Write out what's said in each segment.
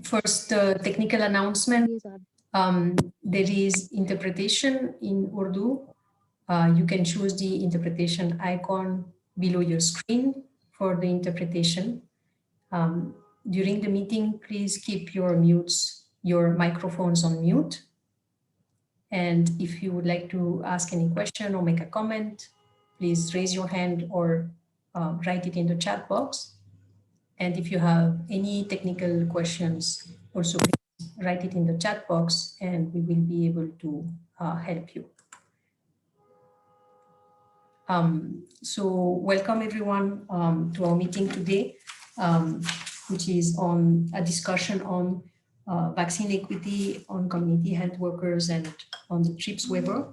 First, technical announcement. There is interpretation in Urdu. You can choose the interpretation icon below your screen for the interpretation. During the meeting, please keep your microphones on mute. And if you would like to ask any question or make a comment, please raise your hand or write it in the chat box. And if you have any technical questions, also please write it in the chat box and we will be able to help you. So welcome everyone to our meeting today, which is on a discussion on vaccine equity, on community health workers, and on the TRIPS waiver.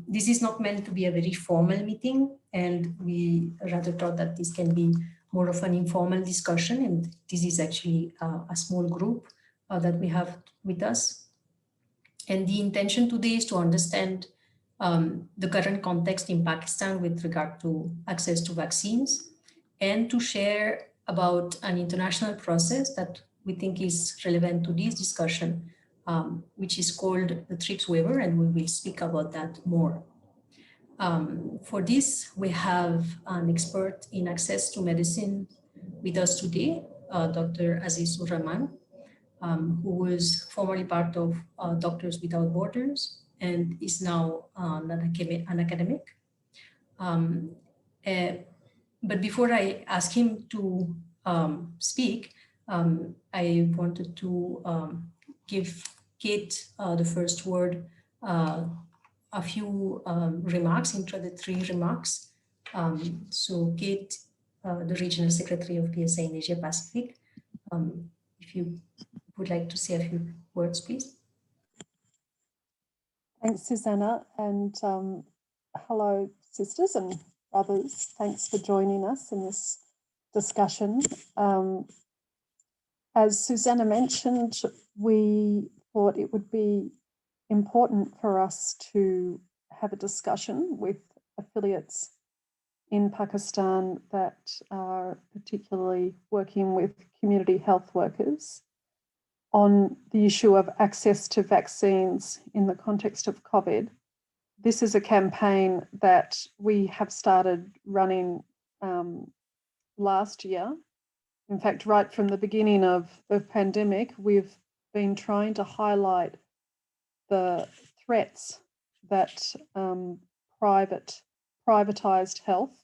This is not meant to be a very formal meeting, and we rather thought that this can be more of an informal discussion, and this is actually a small group that we have with us. And the intention today is to understand the current context in Pakistan with regard to access to vaccines, and to share about an international process that we think is relevant to this discussion, which is called the TRIPS waiver, and we will speak about that more. For this, we have an expert in access to medicine with us today, Dr. Aziz Ur Rahman, who was formerly part of Doctors Without Borders and is now an academic. But before I ask him to speak, I wanted to give Kate the first word, a few remarks, introductory remarks. So Kate, the Regional Secretary of PSA in Asia Pacific, if you would like to say a few words, please. Thanks, Susanna, and hello, sisters and brothers. Thanks for joining us in this discussion. As Susanna mentioned, we thought it would be important for us to have a discussion with affiliates in Pakistan that are particularly working with community health workers on the issue of access to vaccines in the context of COVID. This is a campaign that we have started running last year. In fact, right from the beginning of the pandemic, we've been trying to highlight the threats that privatized health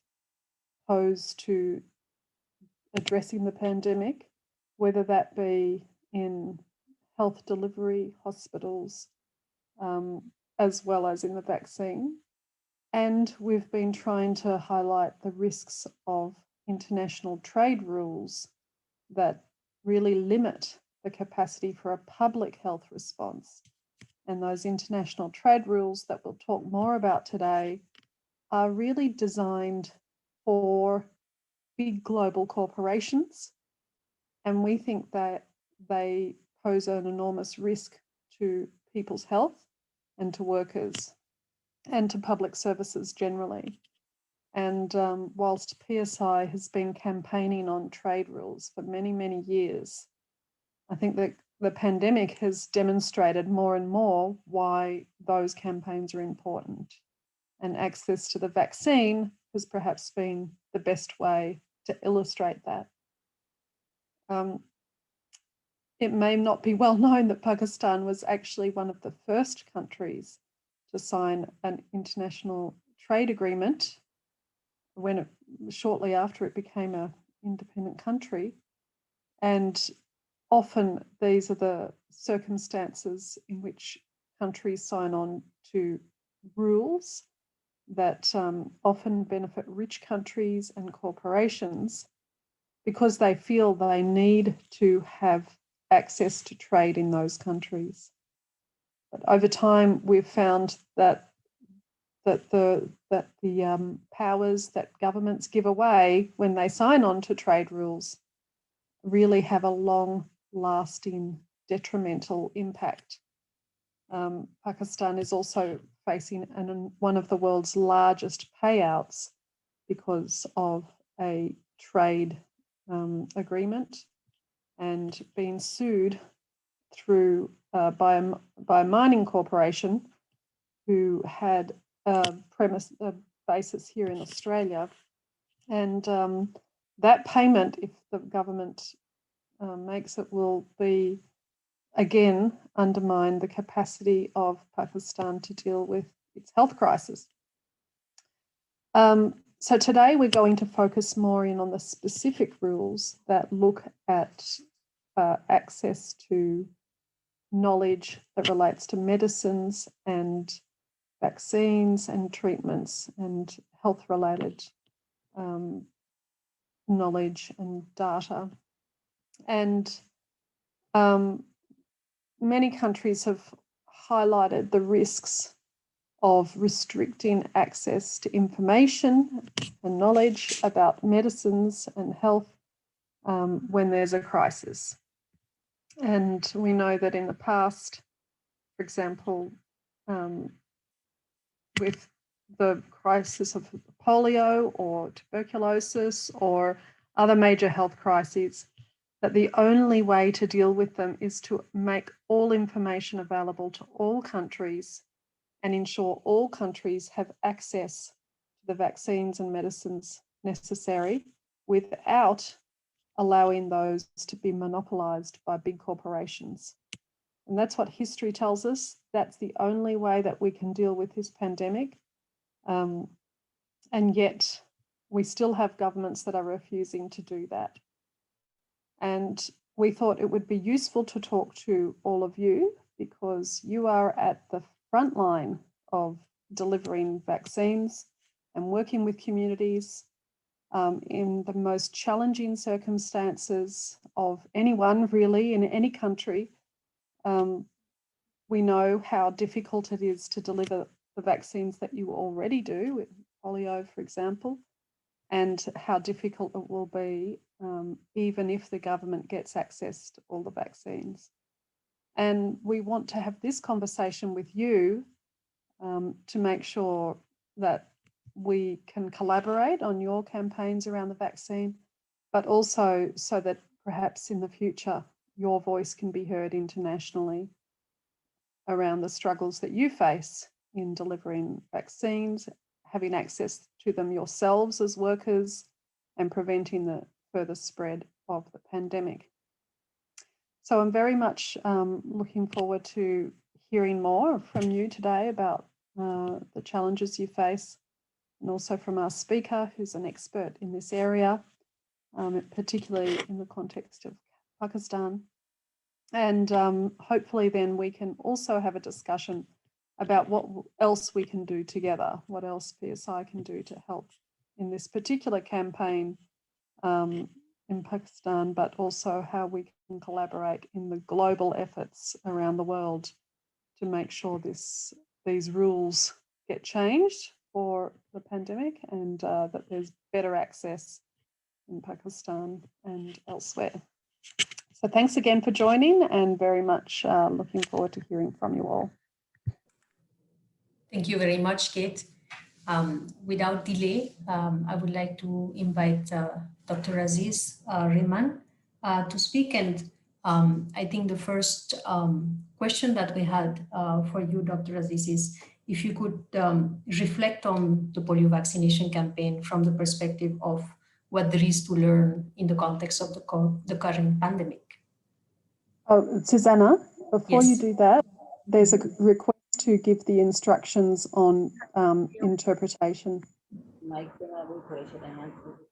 pose to addressing the pandemic, whether that be in health delivery, hospitals, as well as in the vaccine. And we've been trying to highlight the risks of international trade rules that really limit the capacity for a public health response. And those international trade rules that we'll talk more about today are really designed for big global corporations. And we think that they pose an enormous risk to people's health and to workers and to public services generally. And whilst PSI has been campaigning on trade rules for many, many years, I think that the pandemic has demonstrated more and more why those campaigns are important. And access to the vaccine has perhaps been the best way to illustrate that. It may not be well known that Pakistan was actually one of the first countries to sign an international trade agreement shortly after it became an independent country. And often these are the circumstances in which countries sign on to rules that often benefit rich countries and corporations because they feel they need to have access to trade in those countries. But over time, we've found that the powers that governments give away when they sign on to trade rules really have a long-lasting detrimental impact. Pakistan is also facing one of the world's largest payouts because of a trade agreement and been sued through by a mining corporation who had a basis here in Australia, and that payment, if the government makes it, will be again undermine the capacity of Pakistan to deal with its health crisis. So today we're going to focus more in on the specific rules that look at access to knowledge that relates to medicines and vaccines and treatments and health-related knowledge and data. And many countries have highlighted the risks of restricting access to information and knowledge about medicines and health when there's a crisis. And we know that in the past, for example, with the crisis of polio or tuberculosis or other major health crises, that the only way to deal with them is to make all information available to all countries and ensure all countries have access to the vaccines and medicines necessary without allowing those to be monopolized by big corporations. And that's what history tells us. That's the only way that we can deal with this pandemic. And yet we still have governments that are refusing to do that. And we thought it would be useful to talk to all of you because you are at the front line of delivering vaccines and working with communities in the most challenging circumstances of anyone really in any country. We know how difficult it is to deliver the vaccines that you already do, with polio, for example, and how difficult it will be even if the government gets access to all the vaccines. And we want to have this conversation with you to make sure that we can collaborate on your campaigns around the vaccine, but also so that perhaps in the future your voice can be heard internationally around the struggles that you face in delivering vaccines, having access to them yourselves as workers, and preventing the further spread of the pandemic. So I'm very much looking forward to hearing more from you today about the challenges you face, and also from our speaker, who's an expert in this area, particularly in the context of Pakistan. And hopefully then we can also have a discussion about what else we can do together, what else PSI can do to help in this particular campaign in Pakistan, but also how we can collaborate in the global efforts around the world to make sure these rules get changed for the pandemic and that there's better access in Pakistan and elsewhere. So thanks again for joining, and very much looking forward to hearing from you all. Thank you very much, Kate. Without delay, I would like to invite Dr. Aziz Rehman to speak. And I think the first question that we had for you, Dr. Aziz, is if you could reflect on the polio vaccination campaign from the perspective of what there is to learn in the context of the current pandemic. Oh, Susanna, before Yes. you do that, there's a request to give the instructions on interpretation.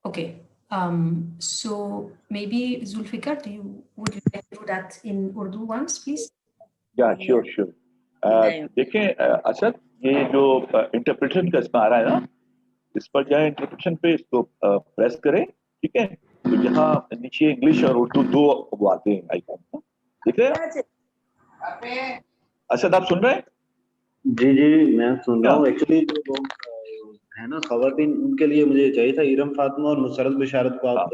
Okay. So maybe Zulfikar, would you like to do that in Urdu once, please? Yeah, sure. देखिए असद ये जो interpretation का इसमें आ रहा है ना, इस पर जाए इंटरप्रिटेशन पे इसको प्रेस करें, ठीक है? तो यहाँ नीचे इंग्लिश और उर्दू दो वो आते हैं आइकन, ठीक है? असद आप सुन रहे हैं? जी मैं सुन रहा हूँ। एक्चुअली जो लोग है ना खवातीन, उनके लिए मुझे चाहिए था इरम फातिमा और मुसरत बिशारत को आप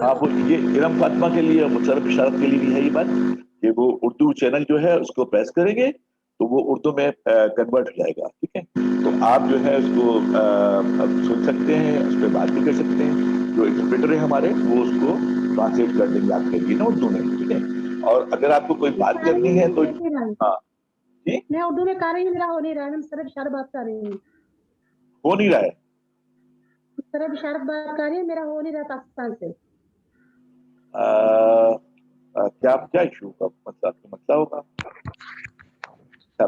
हाँ वो ये इरम फातिमा के लिए, मुसरत बिशारत के लिए भी है ये बात कि वो उर्दू चैनल जो है उसको प्रेस करेंगे तो वो उर्दू में कन्वर्ट हो जाएगा, ठीक है। तो आप जो है उसको अब सुन सकते हैं, उस पर बात भी कर सकते हैं। जो इंटरप्रेटर है हमारे वो उसको ट्रांसलेट कर देंगे आपके लिए ना उर्दू में, ठीक है। और अगर आपको कोई बात करनी है तो हाँ जी, मैं उर्दू में कर रही हूँ, मेरा हो नहीं रहा है, मैं सरब शर बात कर रही हूँ, हो नहीं रहा है। सरब शर बात कर रही हूँ, मेरा हो नहीं रहा पाकिस्तान से। क्या क्या इशू का मसला होगा?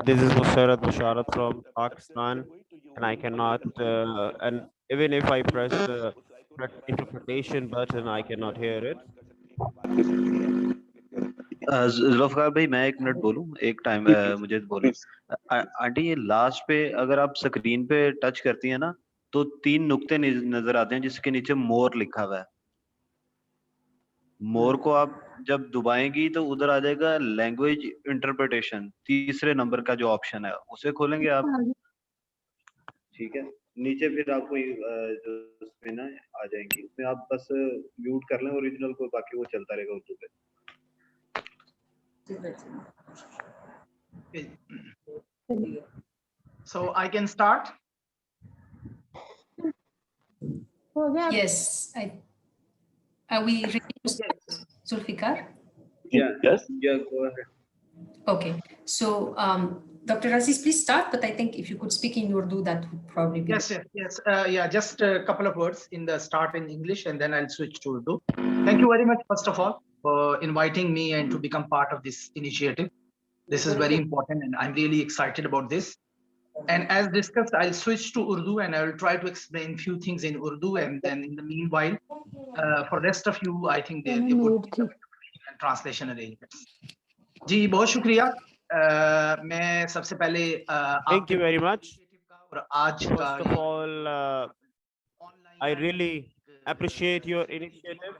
This is Musharat Musharat from Pakistan, and I cannot, and even if I press the interpretation button, I cannot hear it. Zulfikar भाई, मैं एक मिनट बोलूं, एक टाइम मुझे बोलो। आंटी, ये लास्ट पे अगर आप स्क्रीन पे टच करती हैं ना, तो 3 नुक्ते नजर आते हैं जिसके नीचे मोर लिखा हुआ है। मोर को आप जब दबाएंगी तो उधर आ जाएगा लैंग्वेज इंटरप्रिटेशन, तीसरे नंबर का जो ऑप्शन है उसे खोलेंगे आप, ठीक है। नीचे फिर आपको जो उसमें ना आ जाएंगी, उसमें आप बस म्यूट कर लें ओरिजिनल को, बाकी वो चलता रहेगा उर्दू पे। So I can start. हो गया? Yes, are we ready to start, Zulfikar? Yes. Yeah, go ahead. Okay, so Dr. Aziz, please start, but I think if you could speak in Urdu, that would probably be. Yes. Yeah, just a couple of words in the start in English, and then I'll switch to Urdu. Thank you very much, first of all, for inviting me and to become part of this initiative. This is very important, and I'm really excited about this. And as discussed, I'll switch to Urdu, and I will try to explain few things in Urdu, and then in the meanwhile, for rest of you, I think there could be some translation arrangements. जी बहुत शुक्रिया। मैं सबसे पहले Thank you very much. और आज का First of all, I really appreciate your initiative,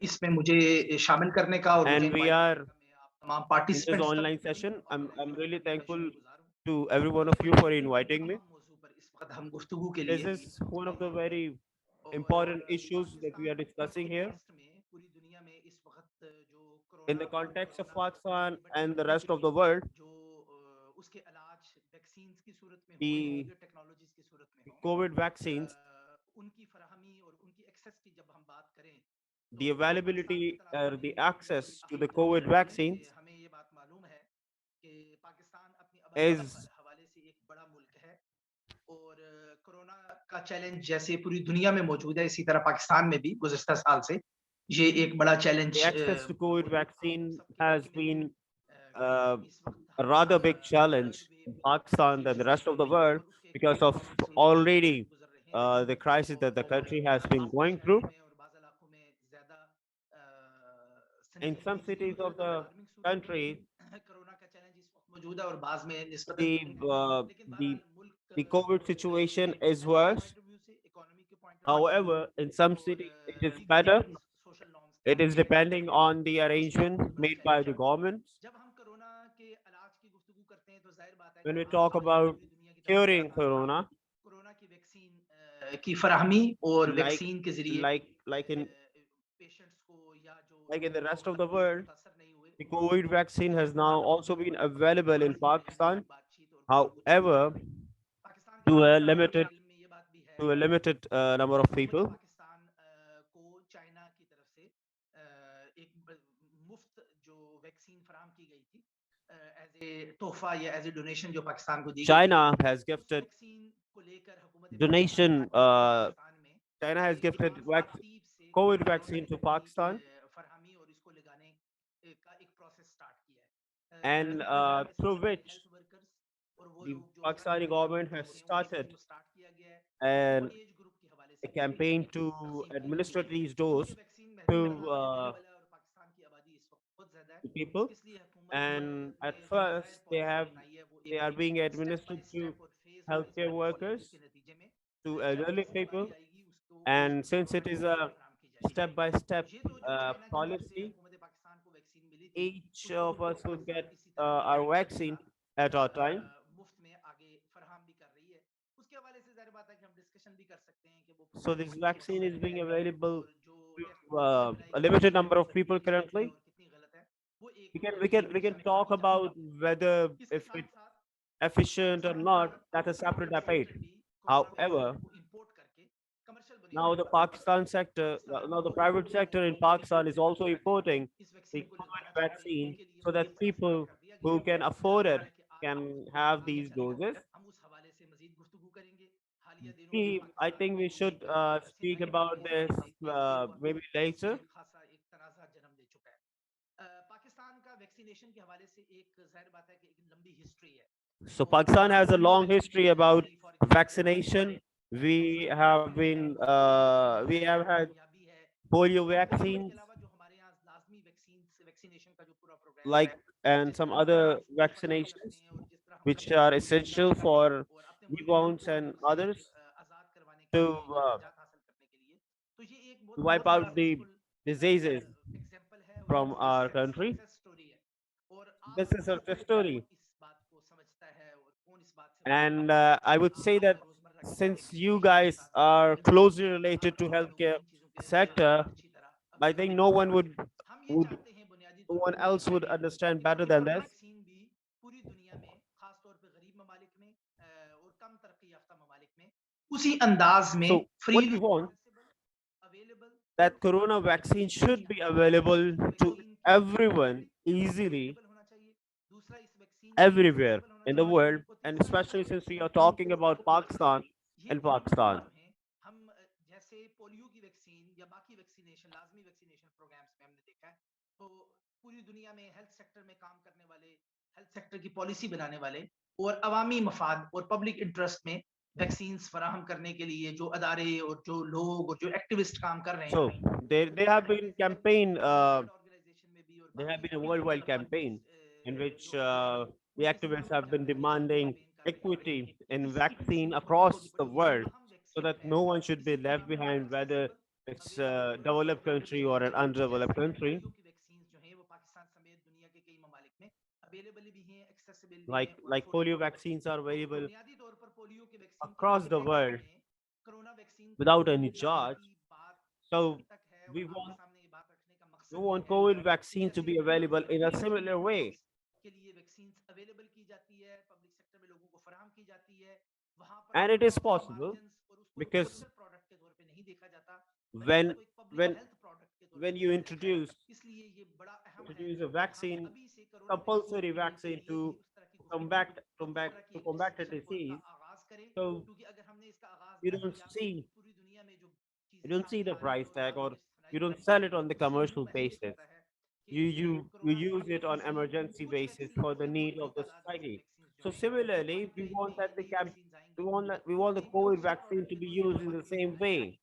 इसमें मुझे शामिल करने का और and we are तमाम in this participants online session. I'm really thankful to every one of you for inviting me. इस वक्त हम गुफ्तगू के This लिए is one of the very important issues that we are discussing here. पूरी दुनिया में इस वक्त जो In the context of Pakistan and the rest of the world, जो उसके इलाज वैक्सीन्स की सूरत में the टेक्नोलॉजीज की सूरत में COVID vaccines, उनकी फराहमी और उनकी एक्सेस की जब हम बात करें, the availability or the access to the COVID vaccines हमें ये बात मालूम है कि पाकिस्तान अपनी is हवाले से एक बड़ा मुल्क है और कोरोना का चैलेंज जैसे पूरी दुनिया में मौजूद है, इसी तरह पाकिस्तान में भी गुज़श्ता साल से ये एक बड़ा challenge the access to COVID vaccine has been a rather big challenge in Pakistan than the rest of the world because of already the crisis that the country has been going through. In some cities of the country, the uh, the the COVID situation is worse. However, in some cities it is better. It is depending on the arrangement made by the governments. When we talk about curing corona, की फराहमी और like vaccine के जरिए like in patients को या जो like in the rest of the world, the COVID vaccine has now also been available in Pakistan. However, to a limited number of people. Pakistan को China की तरफ से एक मुफ्त जो वैक्सीन फराहम की गई थी एज ए तोहफा या एज ए डोनेशन जो पाकिस्तान को दी गई China has gifted वैक्सीन को लेकर हुकूमत donation. पाकिस्तान में China has gifted COVID vaccine to Pakistan, फरहमी और इसको लगाने का एक प्रोसेस स्टार्ट किया है and through which the Pakistani government has started an, a campaign to administer these doses to people. And at first, they are being administered to healthcare workers, to elderly people, and since it is a step-by-step policy, each of us will get our vaccine at our time. So this vaccine is being available to a limited number of people currently. we can talk about whether if it's efficient or not. That's a separate debate. However, now the Pakistan sector, now the private sector in Pakistan is also importing the COVID vaccine so that people who can afford it can have these doses. I think we should speak about this maybe later. So Pakistan has a long history about vaccination. We have had polio vaccines, like, and some other vaccinations which are essential for newborns and others to wipe out the diseases from our country. This is a story. And I would say that since you guys are closely related to healthcare sector, I think would no one else would understand better than this. उसी अंदाज में So what freely we want, that corona vaccine should be available to everyone easily everywhere in the world, and especially since we are talking about Pakistan and Pakistan. हम जैसे polio की vaccine या बाकी vaccination लाजमी vaccination programmes में हमने देखा है तो पूरी दुनिया में हेल्थ सेक्टर में काम करने वाले हेल्थ सेक्टर की पॉलिसी बनाने वाले और अवामी मफाद और पब्लिक इंटरेस्ट में वैक्सीन्स फराहम करने के लिए जो अदारे और जो लोग और जो एक्टिविस्ट काम कर रहे हैं So they have been campaign. There have been a worldwide campaign in which the activists have been demanding equity in vaccine across the world, so that no one should be left behind, whether it's a developed country or an undeveloped country. Like polio vaccines are available across the world without any charge. So we want we want COVID vaccine to be available in a similar way. And it is possible because when when when you introduce a vaccine, compulsory vaccine to combat a disease, so you don't see you don't see the price tag, or you don't sell it on the commercial basis. You use it on emergency basis for the need of the society. So similarly, we want that we want the COVID vaccine to be used in the same way.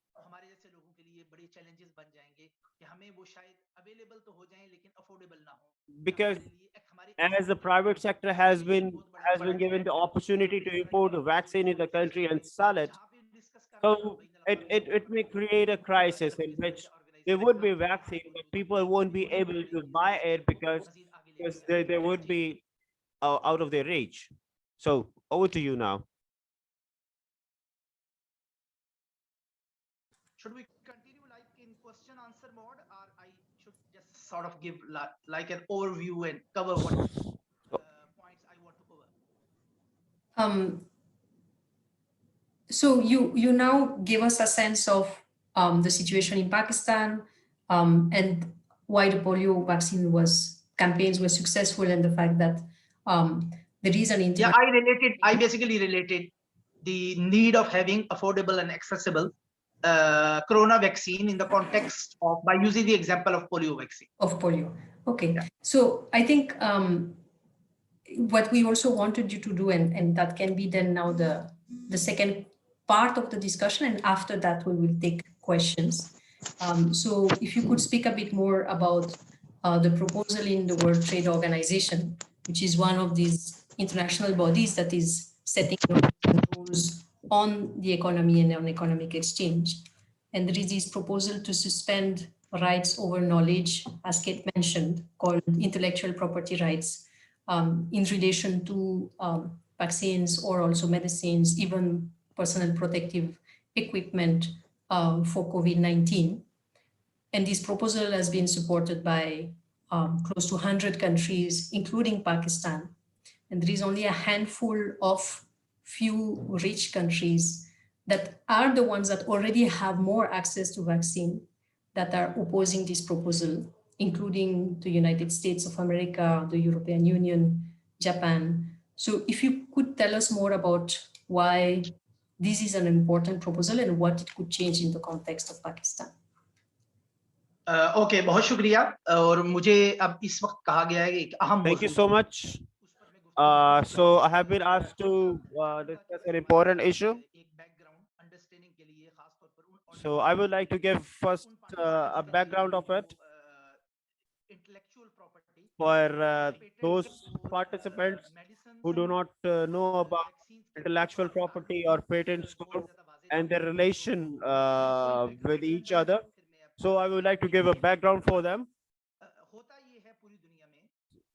Because as the private sector has been given the opportunity to import the vaccine in the country and sell it, so it may create a crisis in which there would be vaccine, but people won't be able to buy it because they would be out of their reach. So over to you now. Should we continue like in question answer mode, or I should just sort of give like an overview and cover what points I want to cover? So you now give us a sense of the situation in Pakistan and why the polio vaccine campaigns were successful, and the fact that there is an I basically related the need of having affordable and accessible corona vaccine in the context of by using the example of polio vaccine. Of polio. Okay. Yeah. So I think what we also wanted you to do, and that can be then now the second part of the discussion, and after that we will take questions. So if you could speak a bit more about the proposal in the World Trade Organization, which is one of these international bodies that is setting rules on the economy and on economic exchange. And there is this proposal to suspend rights over knowledge, as Kate mentioned, called intellectual property rights, in relation to vaccines or also medicines, even personal protective equipment for COVID-19. And this proposal has been supported by close to 100 countries, including Pakistan. And there is only a handful of few rich countries that are the ones that already have more access to vaccine that are opposing this proposal, including the United States of America, the European Union, Japan. So if you could tell us more about why this is an important proposal and what it could change in the context of Pakistan. Okay बहुत शुक्रिया और मुझे अब इस वक्त कहा गया है कि एक अहम Thank you मौजू so much. So I have been asked to discuss an important issue. So I would like to give first a background of it for those participants who do not know about intellectual property or patent score and their relation with each other. So I would like to give a background for them.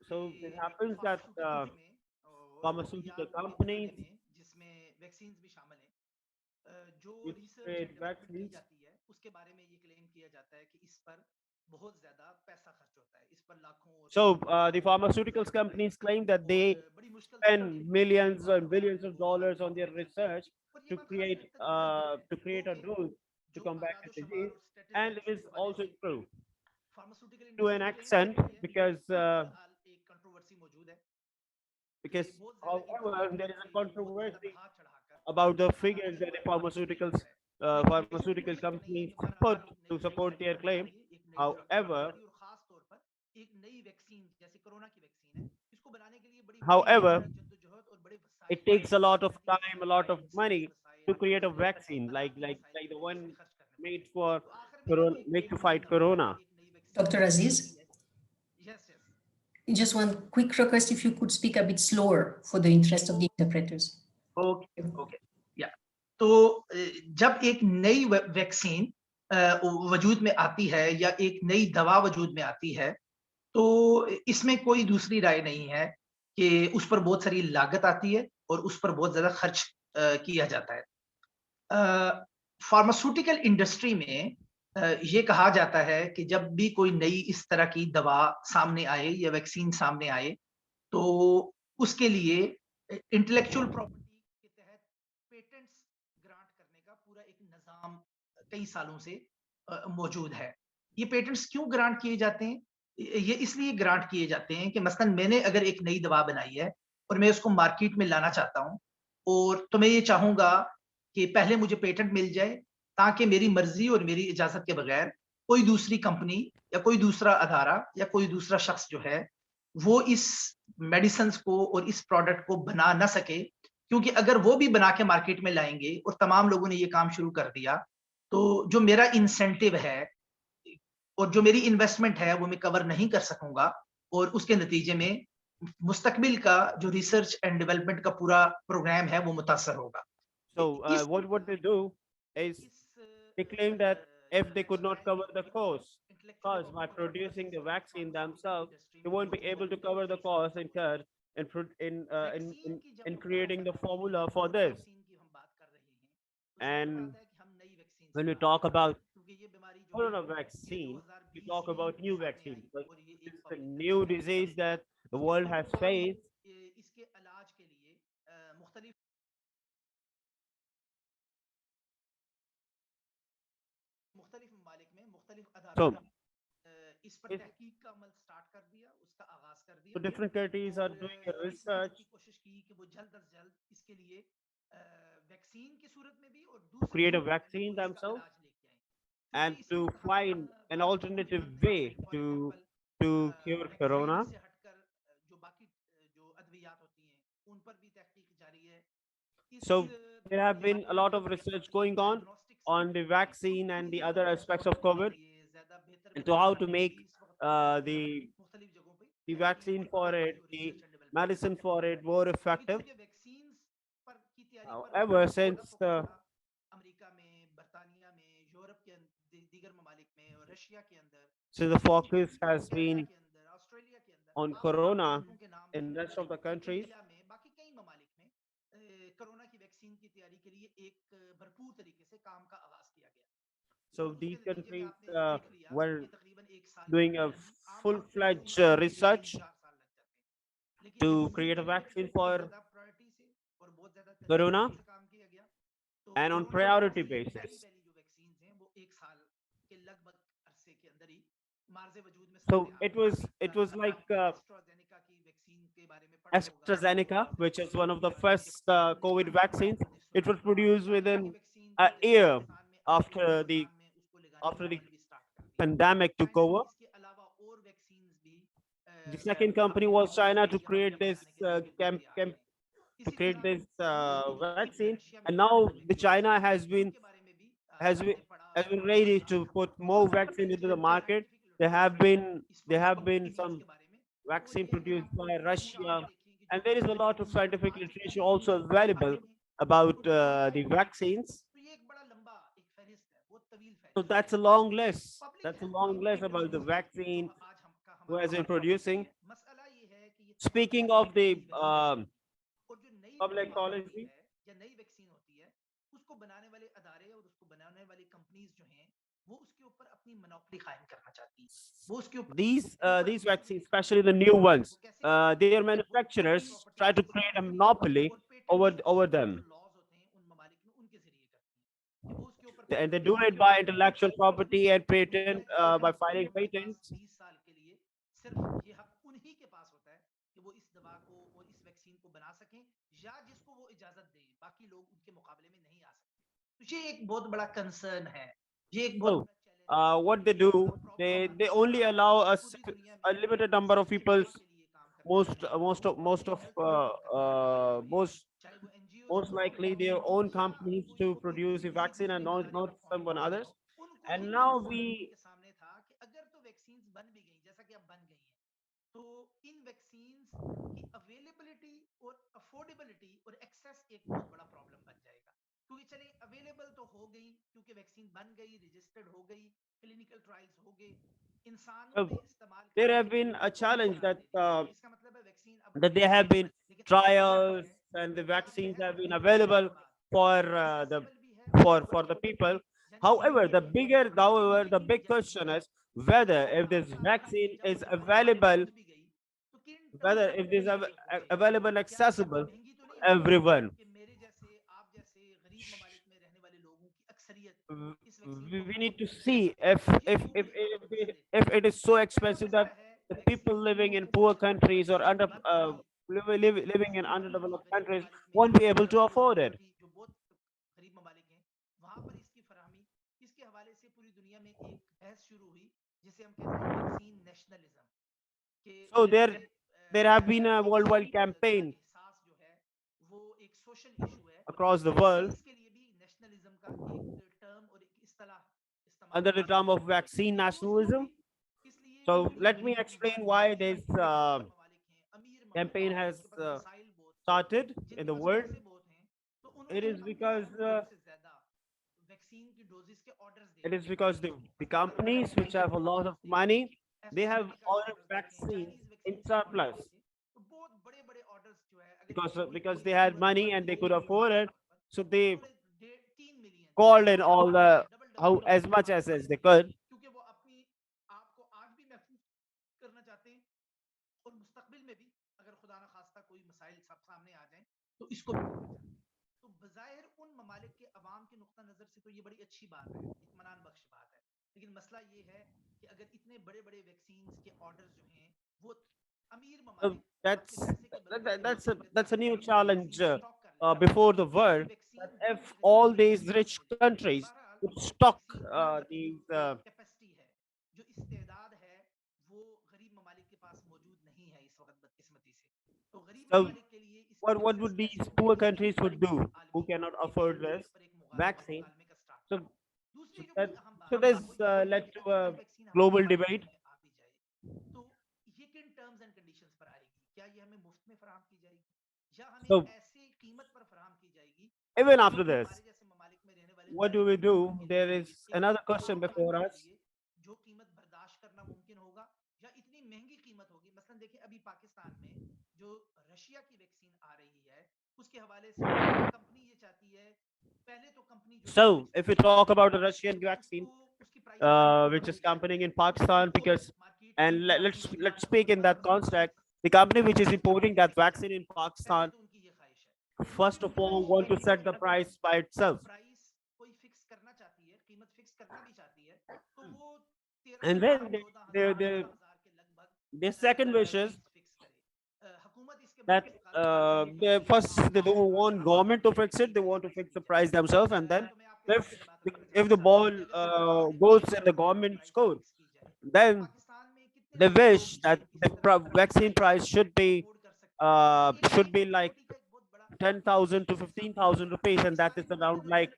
So it happens that pharmaceutical companies which trade vaccines so the pharmaceuticals companies claim that they spend millions and billions of dollars on their research to create a dose to combat the disease, and it is also true to an extent because however there is a controversy about the figures that the pharmaceutical companies put to support their claim. However, it takes a lot of time, a lot of money to create a vaccine like the one made for made to fight corona. Dr. Aziz? Just one quick request, if you could speak a bit slower for the interest of the interpreters. Okay okay या तो जब एक नई vaccine वजूद में आती है या एक नई दवा वजूद में आती है तो इसमें कोई दूसरी राय नहीं है कि उस पर बहुत सारी लागत आती है और उस पर बहुत ज्यादा खर्च किया जाता है फार्मास्यूटिकल इंडस्ट्री में ये कहा जाता है कि जब भी कोई नई इस तरह की दवा सामने आए या वैक्सीन सामने आए तो उसके लिए इंटेलेक्चुअल प्रॉपर्टी के तहत पेटेंट्स ग्रांट करने का पूरा एक निजाम कई सालों से मौजूद है। ये पेटेंट्स क्यों ग्रांट किए जाते हैं? ये इसलिए ग्रांट किए जाते हैं कि मसलन मैंने अगर एक नई दवा बनाई है और मैं उसको मार्केट में लाना चाहता हूं और तो मैं ये चाहूंगा कि पहले मुझे पेटेंट मिल जाए ताकि मेरी मर्जी और मेरी इजाजत के बगैर कोई दूसरी कंपनी या कोई दूसरा अदारा या कोई दूसरा शख्स जो है वो इस मेडिसिन को और इस प्रोडक्ट को बना ना सके, क्योंकि अगर वो भी बना के मार्केट में लाएंगे और तमाम लोगों ने ये काम शुरू कर दिया तो जो मेरा इंसेंटिव है और जो मेरी इन्वेस्टमेंट है वो मैं कवर नहीं कर सकूंगा और उसके नतीजे में मुस्तकबिल का जो रिसर्च एंड डेवलपमेंट का पूरा प्रोग्राम है वो मुतासर होगा। So what they do is they claim that if they could not cover the cost by producing the vaccine themselves, they won't be able to cover the cost incurred in creating the formula for this. And when we talk about corona vaccine, we talk about new vaccine because it's the new disease that the world has faced. So, so different countries are doing a research to create a vaccine themselves and to find an alternative way to cure corona. So there have been a lot of research going on the vaccine and the other aspects of COVID and to how to make the vaccine for it, the medicine for it more effective. However, since the focus has been on corona in rest of the countries, so these countries were doing a full-fledged research to create a vaccine for corona, and on priority basis. So it was like AstraZeneca, which is one of the first COVID vaccines. It was produced within a year after the pandemic took over. The second company was China to create this to create this vaccine, and now the China has been has been ready to put more vaccine into the market. There have been some vaccine produced by Russia, and there is a lot of scientific literature also available about the vaccines. So that's a long list. That's a long list about the vaccine who has been producing. Speaking of the public policy, these vaccines, especially the new ones, their manufacturers try to create a monopoly over them, and they do it by intellectual property and patent, by filing patents. So, what they do, they only allow a limited number of people. Most likely their own companies to produce a vaccine and not someone others. And now we uh, there have been a challenge that there have been trials and the vaccines have been available for the people. However, the big question is whether if this vaccine is available, whether if this available accessible to everyone. We need to see if it is so expensive that the people living in poor countries or living in underdeveloped countries won't be able to afford it. So there have been a worldwide campaign across the world under the term of vaccine nationalism. So let me explain why this campaign has started in the world. It is because the companies which have a lot of money, they have ordered vaccines in surplus because they had money and they could afford it. So they called in all the how as much as they could. That's a new challenge before the world. That if all these rich countries would stock these so what would these poor countries would do who cannot afford this vaccine? So that this led to a global debate. So even after this, what do we do? There is another question before us. So if we talk about the Russian vaccine, which is company in Pakistan, because, and let's speak in that context. The company which is importing that vaccine in Pakistan, first of all, want to set the price by itself, and then their second wish is that they don't want government to fix it, they want to fix the price themselves, and then if if the ball goes in the government's court, then they wish that the vaccine price should be like 10,000 to 15,000 rupees, and that is around like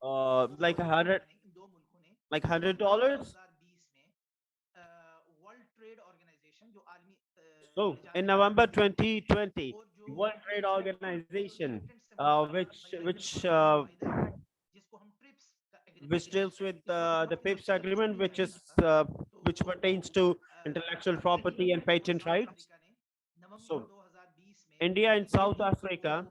$100. So in November 2020, the World Trade Organization, which deals with the PIPS agreement, which pertains to intellectual property and patent rights. So India and South Africa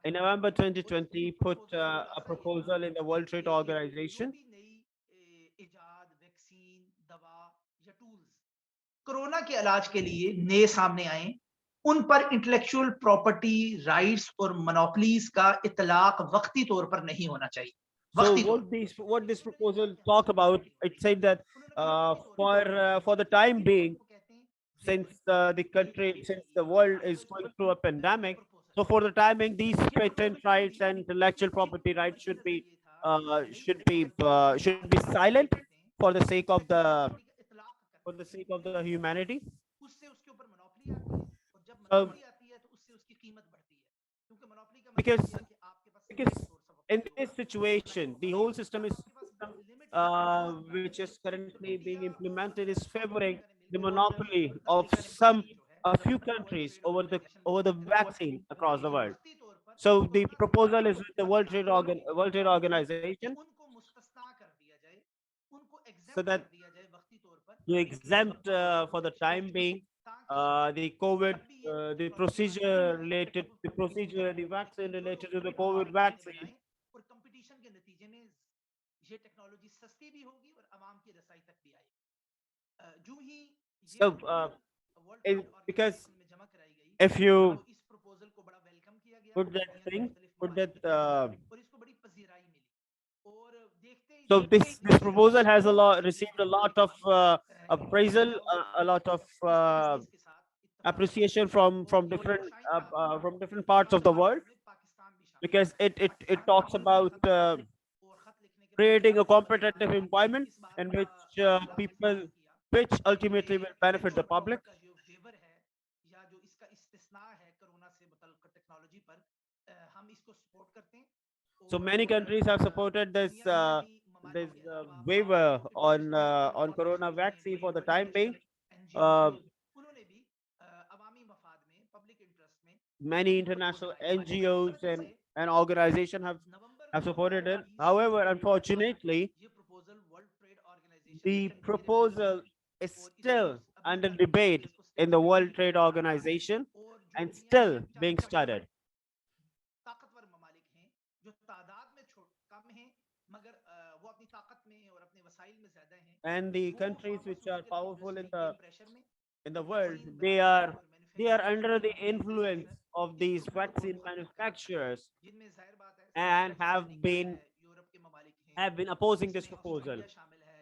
in November 2020 put a proposal in the World Trade Organization. Corona के इलाज के लिए नए सामने आए, उन पर intellectual property rights और मोनोपोलीज का इतलाक वक्ती तौर पर नहीं होना चाहिए. So what this proposal talk about, it said that for the time being, since the world is going through a pandemic, so for the time being, these patent rights and intellectual property rights should be silent for the sake of the humanity. So, because in this situation, the whole system which is currently being implemented is favoring the monopoly of a few countries over the vaccine across the world. So the proposal is with the World Trade Organization, so that you exempt for the time being the COVID, the vaccine related to the COVID vaccine. और competition के नतीजे में ये technology सस्ती भी होगी और आवाम की रसाई तक भी आएगी. जो ही So because if you इस प्रपोजल को बड़ा वेलकम किया गया, put that और इसको बड़ी पजीराई मिली. So this proposal has received a lot of appraisal, a lot of appreciation from different parts of the world, because it talks about creating a competitive environment in which ultimately will benefit the public. So many countries have supported this waiver on corona vaccine for the time being. Many international NGOs and organizations have supported it. However, unfortunately, the proposal is still under debate in the World Trade Organization and still being studied. And the countries which are powerful in the world, they are under the influence of these vaccine manufacturers and have been opposing this proposal.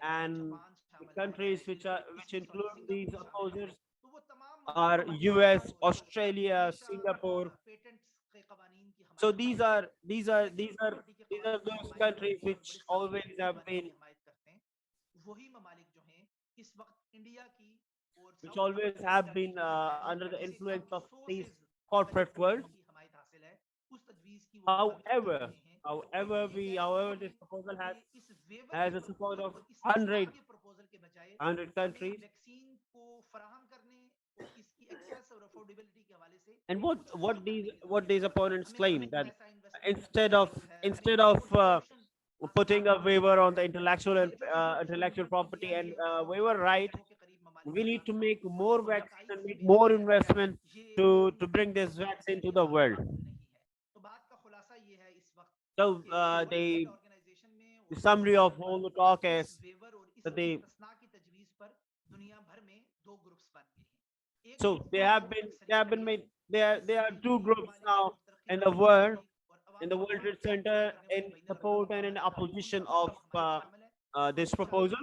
And the countries which include these opposers are US, Australia, Singapore. So these are those countries which always have been under the influence of these corporate world. However, this proposal has a support of 100 countries. And what these opponents claim, that instead of putting a waiver on the intellectual property and waiver right, we need to make more vaccine and make more investment to bring this vaccine to the world. So the summary of all the talk is that they have been made. There are two groups now in the world, in the World Trade Center, in support and in opposition of this proposal.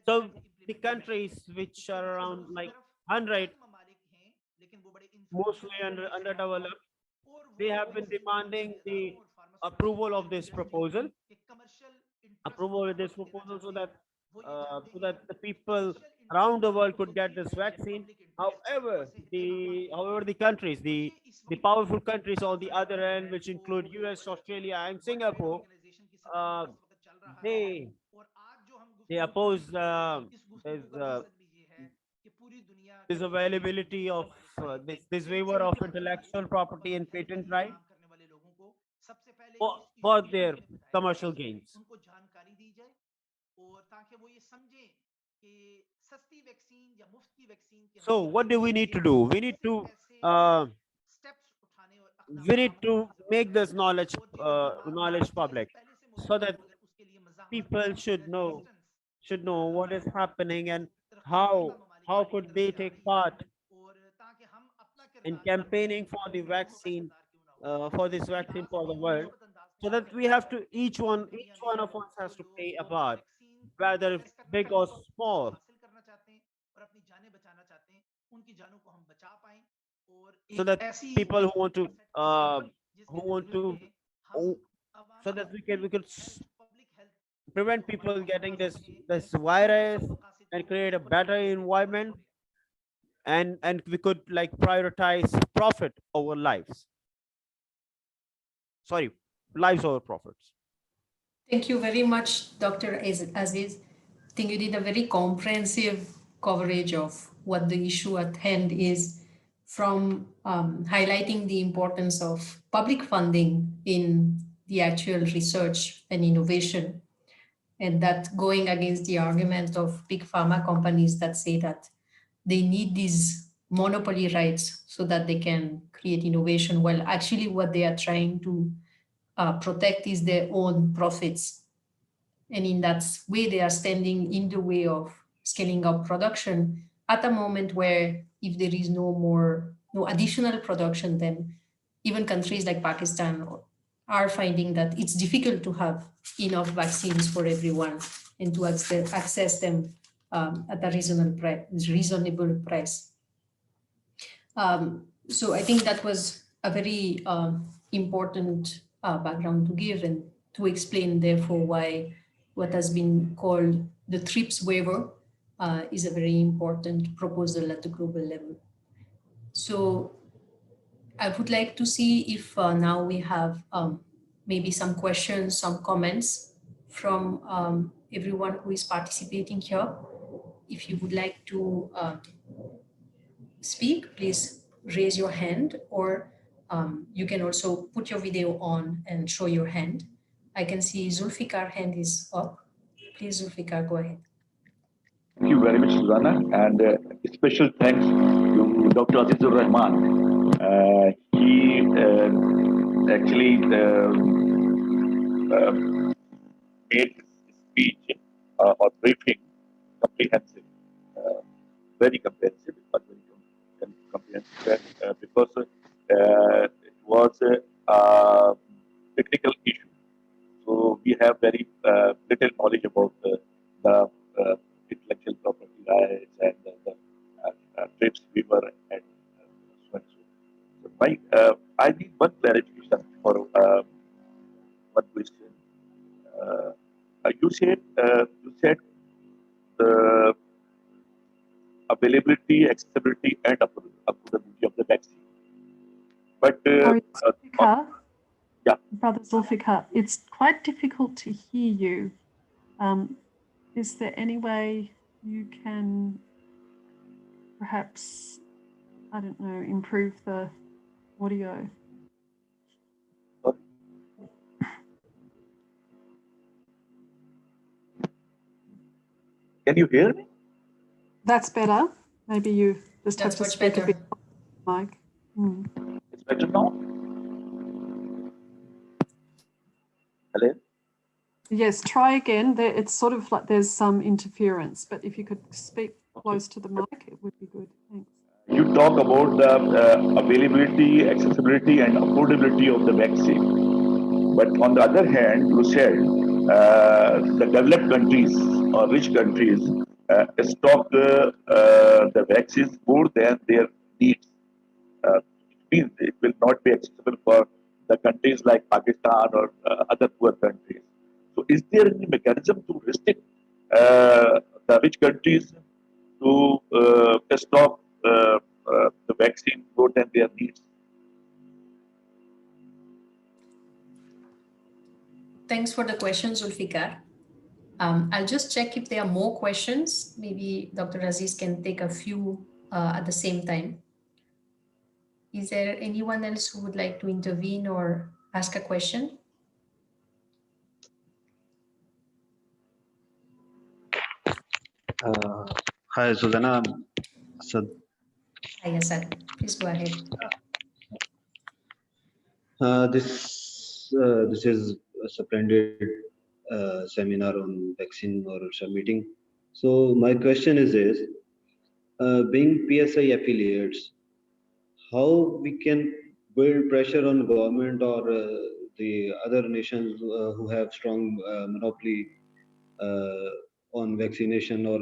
So the countries which are around like 100, mostly underdeveloped, they have been demanding the approval of this proposal, so that the people around the world could get this vaccine. However, the countries, the powerful countries on the other end, which include US, Australia, and Singapore, uh, they they oppose this, this availability of this waiver of intellectual property and patent right for their commercial gains. So what do we need to do? Uh, we need to make this knowledge public, so that people should know what is happening, and how could they take part in campaigning for the vaccine, for this vaccine for the world, so that we have to each one of us has to play a part, whether big or small, so that people who want to who- so that we could prevent people getting this virus and create a better environment, and we could like prioritize profit over lives. Sorry, lives over profits. Thank you very much, Dr. Aziz. I think you did a very comprehensive coverage of what the issue at hand is, from highlighting the importance of public funding in the actual research and innovation, and that going against the argument of big pharma companies that say that they need these monopoly rights so that they can create innovation, while actually what they are trying to protect is their own profits. And in that way, they are standing in the way of scaling up production at a moment where, if there is no additional production, then even countries like Pakistan are finding that it's difficult to have enough vaccines for everyone and to access them at a reasonable price. So I think that was a very important background to give, and to explain, therefore, why what has been called the TRIPS waiver is a very important proposal at the global level. So I would like to see if now we have maybe some questions, some comments from everyone who is participating here. If you would like to speak, please raise your hand, or you can also put your video on and show your hand. I can see Zulfikar hand is up. Please, Zulfikar, go ahead. Thank you very much, Susanna, and special thanks to Dr. Azizur Rahman. He actually made his speech or briefing comprehensive, very comprehensive, but very comprehensive, because it was a technical issue. So we have very little knowledge about the intellectual property rights and the TRIPS waiver and so and so. So I need one clarification for one question. You said the availability, accessibility, and affordability of the vaccine. But Sorry, Zulfikar, yeah, Brother Zulfikar, it's quite difficult to hear you. Is there any way you can perhaps, I don't know, improve the audio? can you hear me? That's better. Maybe you just That's have to much speak better. a bit, Mike. It's better now. Yes, try again. There, it's sort of like there's some interference, but if you could speak close to the mic, it would be good. Thanks. You talk about the availability, accessibility, and affordability of the vaccine. But on the other hand, you said the developed countries or rich countries stock the vaccines more than their needs. It means it will not be accessible for the countries like Pakistan or other poor countries. So, is there any mechanism to restrict the rich countries to stock the vaccine more than their needs? Thanks for the question, Zulfikar. I'll just check if there are more questions. Maybe Dr. Aziz can take a few at the same time. Is there anyone else who would like to intervene or ask a question? Hi, Susanna. Asad. Hi, Asad. Please go ahead. This is a splendid seminar on vaccine or submitting. So my question is this, being PSI affiliates, how we can build pressure on government or the other nations who have strong monopoly on vaccination or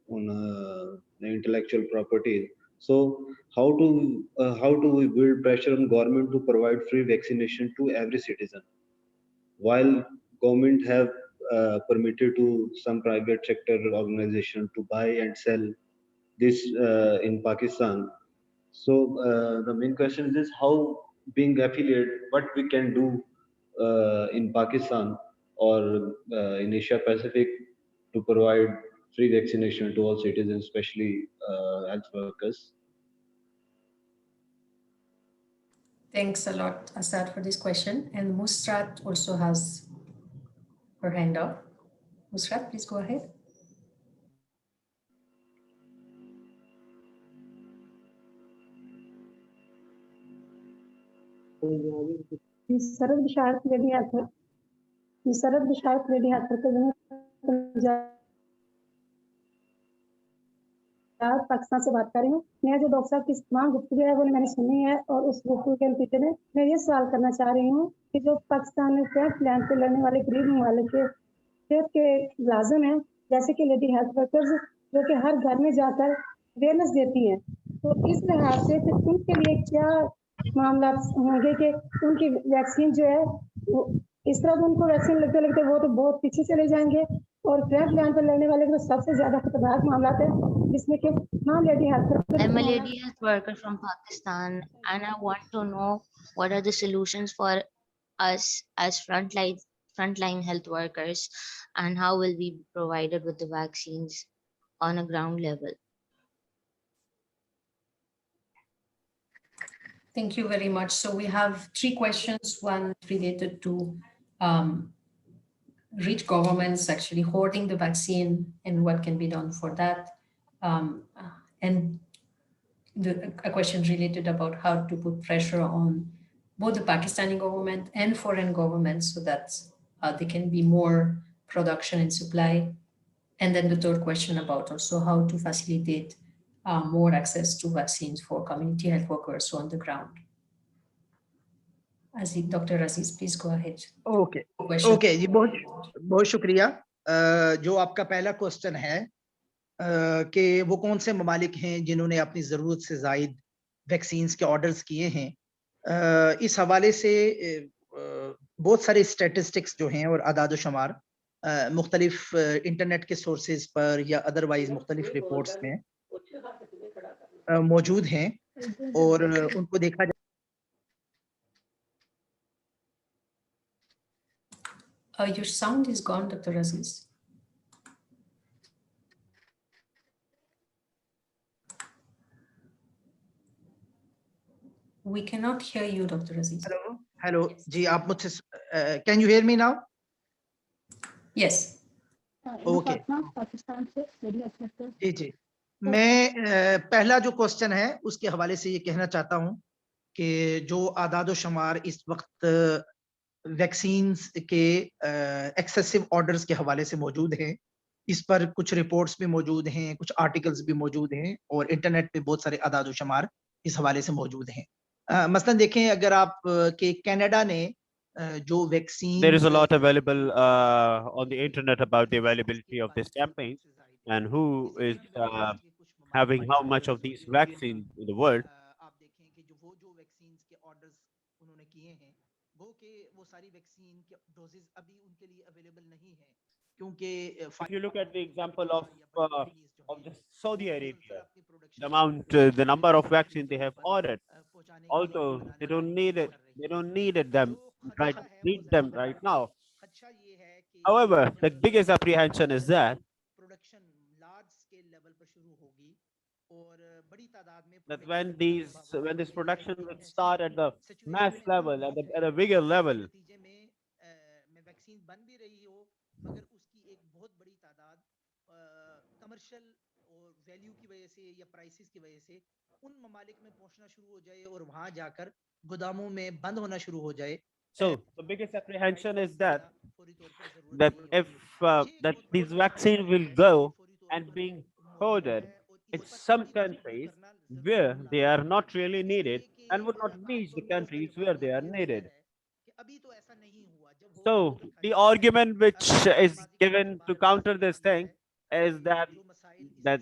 on intellectual property. So how do we build pressure on government to provide free vaccination to every citizen, while government have permitted to some private sector organization to buy and sell this in Pakistan. So the main question is how, being affiliate, what we can do in Pakistan or in Asia Pacific to provide free vaccination to all citizens, especially health workers. Thanks a lot, Asad, for this question. And Musrat also has her hand up. Musrat, please go ahead. सरद बिशारत lady हाथ सरद बिशारत lady हाथ पाकिस्तान से बात कर रही हूँ। मैं जो डॉक्टर साहब की तमाम गुफ्तगू है वो मैंने सुनी है और उस गुफ्तगू के नतीजे में मैं ये सवाल करना चाह रही हूँ कि जो पाकिस्तान में फ्रंट लाइन पे लड़ने वाले गरीब ममालिक के लाजिम हैं, जैसे कि लेडी हेल्थ वर्कर्स जो कि हर घर में जाकर अवेयरनेस देती हैं, तो इस लिहाज से फिर उनके लिए क्या मामला होंगे कि उनकी वैक्सीन जो है वो इस तरह उनको वैक्सीन लगते लगते वो तो बहुत पीछे चले जाएंगे और फ्रंट लाइन पर लड़ने वाले तो सबसे ज्यादा खतरनाक मामला है जिसमें कि lady health I'm a lady health worker from Pakistan and I want to know what are the solutions for us as frontline health workers and how will we be provided with the vaccines on a ground level. Thank you very much. So we have three questions, one related to rich governments actually hoarding the vaccine and what can be done for that. And a question related about how to put pressure on both the Pakistani government and foreign governments so that there can be more production and supply. And then the third question about also how to facilitate more access to vaccines for community health workers on the ground. Aziz, Dr. Aziz, please go ahead. Okay okay जी, बहुत शुक्रिया। जो आपका पहला question है कि वो कौन से ममालिक हैं जिन्होंने अपनी ज़रूरत से ज़ायद वैक्सीन्स के ऑर्डर्स किए हैं, इस हवाले से बहुत सारे स्टैटिस्टिक्स जो हैं और आदाद शुमार मुख्तलिफ इंटरनेट के सोर्सेज पर या अदरवाइज मुख्तलिफ रिपोर्ट्स में मौजूद हैं और उनको देखा जा Your sound is gone, Dr. Aziz. We cannot hear you, Dr. Aziz. Hello जी, आप मुझसे can you hear me now? Yes. Okay जी जी, मैं पहला जो क्वेश्चन है उसके हवाले से ये कहना चाहता हूँ कि जो आदाद शुमार इस वक्त वैक्सीन्स के एक्सेसिव ऑर्डर्स के हवाले से मौजूद हैं। इस पर कुछ रिपोर्ट्स भी मौजूद हैं, कुछ आर्टिकल्स भी मौजूद हैं और इंटरनेट पे बहुत सारे अदाद शुमार इस हवाले से मौजूद हैं। मसलन देखें, अगर आप के कनाडा ने जो vaccine There is a lot available on the internet about the availability of this campaign and who is having how much of these vaccines in the world. आप देखें कि जो वैक्सीन्स के ऑर्डर्स उन्होंने किए हैं वो सारी वैक्सीन के डोजेस अभी उनके लिए अवेलेबल नहीं है, क्योंकि If you look at the example of the Saudi Arabia, the number of vaccines they have ordered, although they don't need it, need them right now. However, the biggest apprehension is that production large scale level पर शुरू होगी और बड़ी तादाद में when this production will start at the mass level, at a bigger level, नतीजे में vaccine बन भी रही हो मगर उसकी एक बहुत बड़ी तादाद कमर्शियल और वैल्यू की वजह से या प्राइसेस की वजह से उन ममालिक में पहुंचना शुरू हो जाए और वहां जाकर गोदामों में बंद होना शुरू हो जाए। so the biggest apprehension is that if that these vaccines will go and being hoarded in some countries where they are not really needed and would not reach the countries where they are needed. So the argument which is given to counter this thing is that that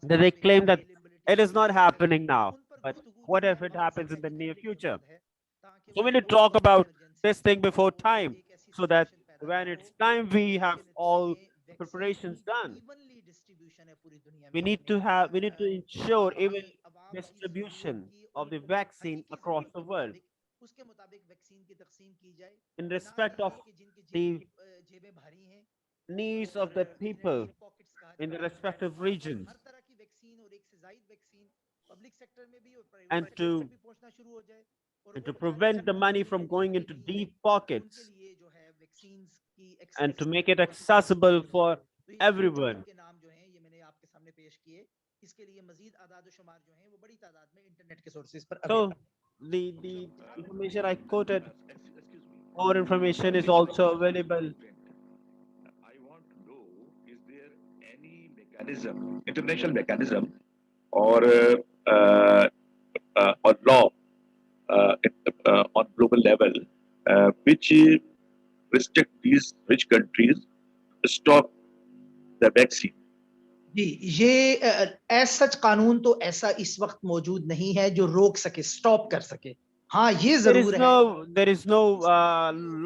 they claim that it is not happening now, but what if it happens in the near future? So we need to talk about this thing before time, so that when it's time we have all preparations done. We need to ensure even distribution of the vaccine across the world in respect of the needs of the people in the respective regions, and to prevent the money from going into deep pockets and to make it accessible for everyone. So the information I quoted, more information is also available. I want to know, is there any mechanism, international mechanism, or law on global level which restrict these rich countries to stop the vaccine? जी, ये as such कानून तो ऐसा इस वक्त मौजूद नहीं है जो रोक सके, स्टॉप कर सके। हाँ, ये जरूर है। There is no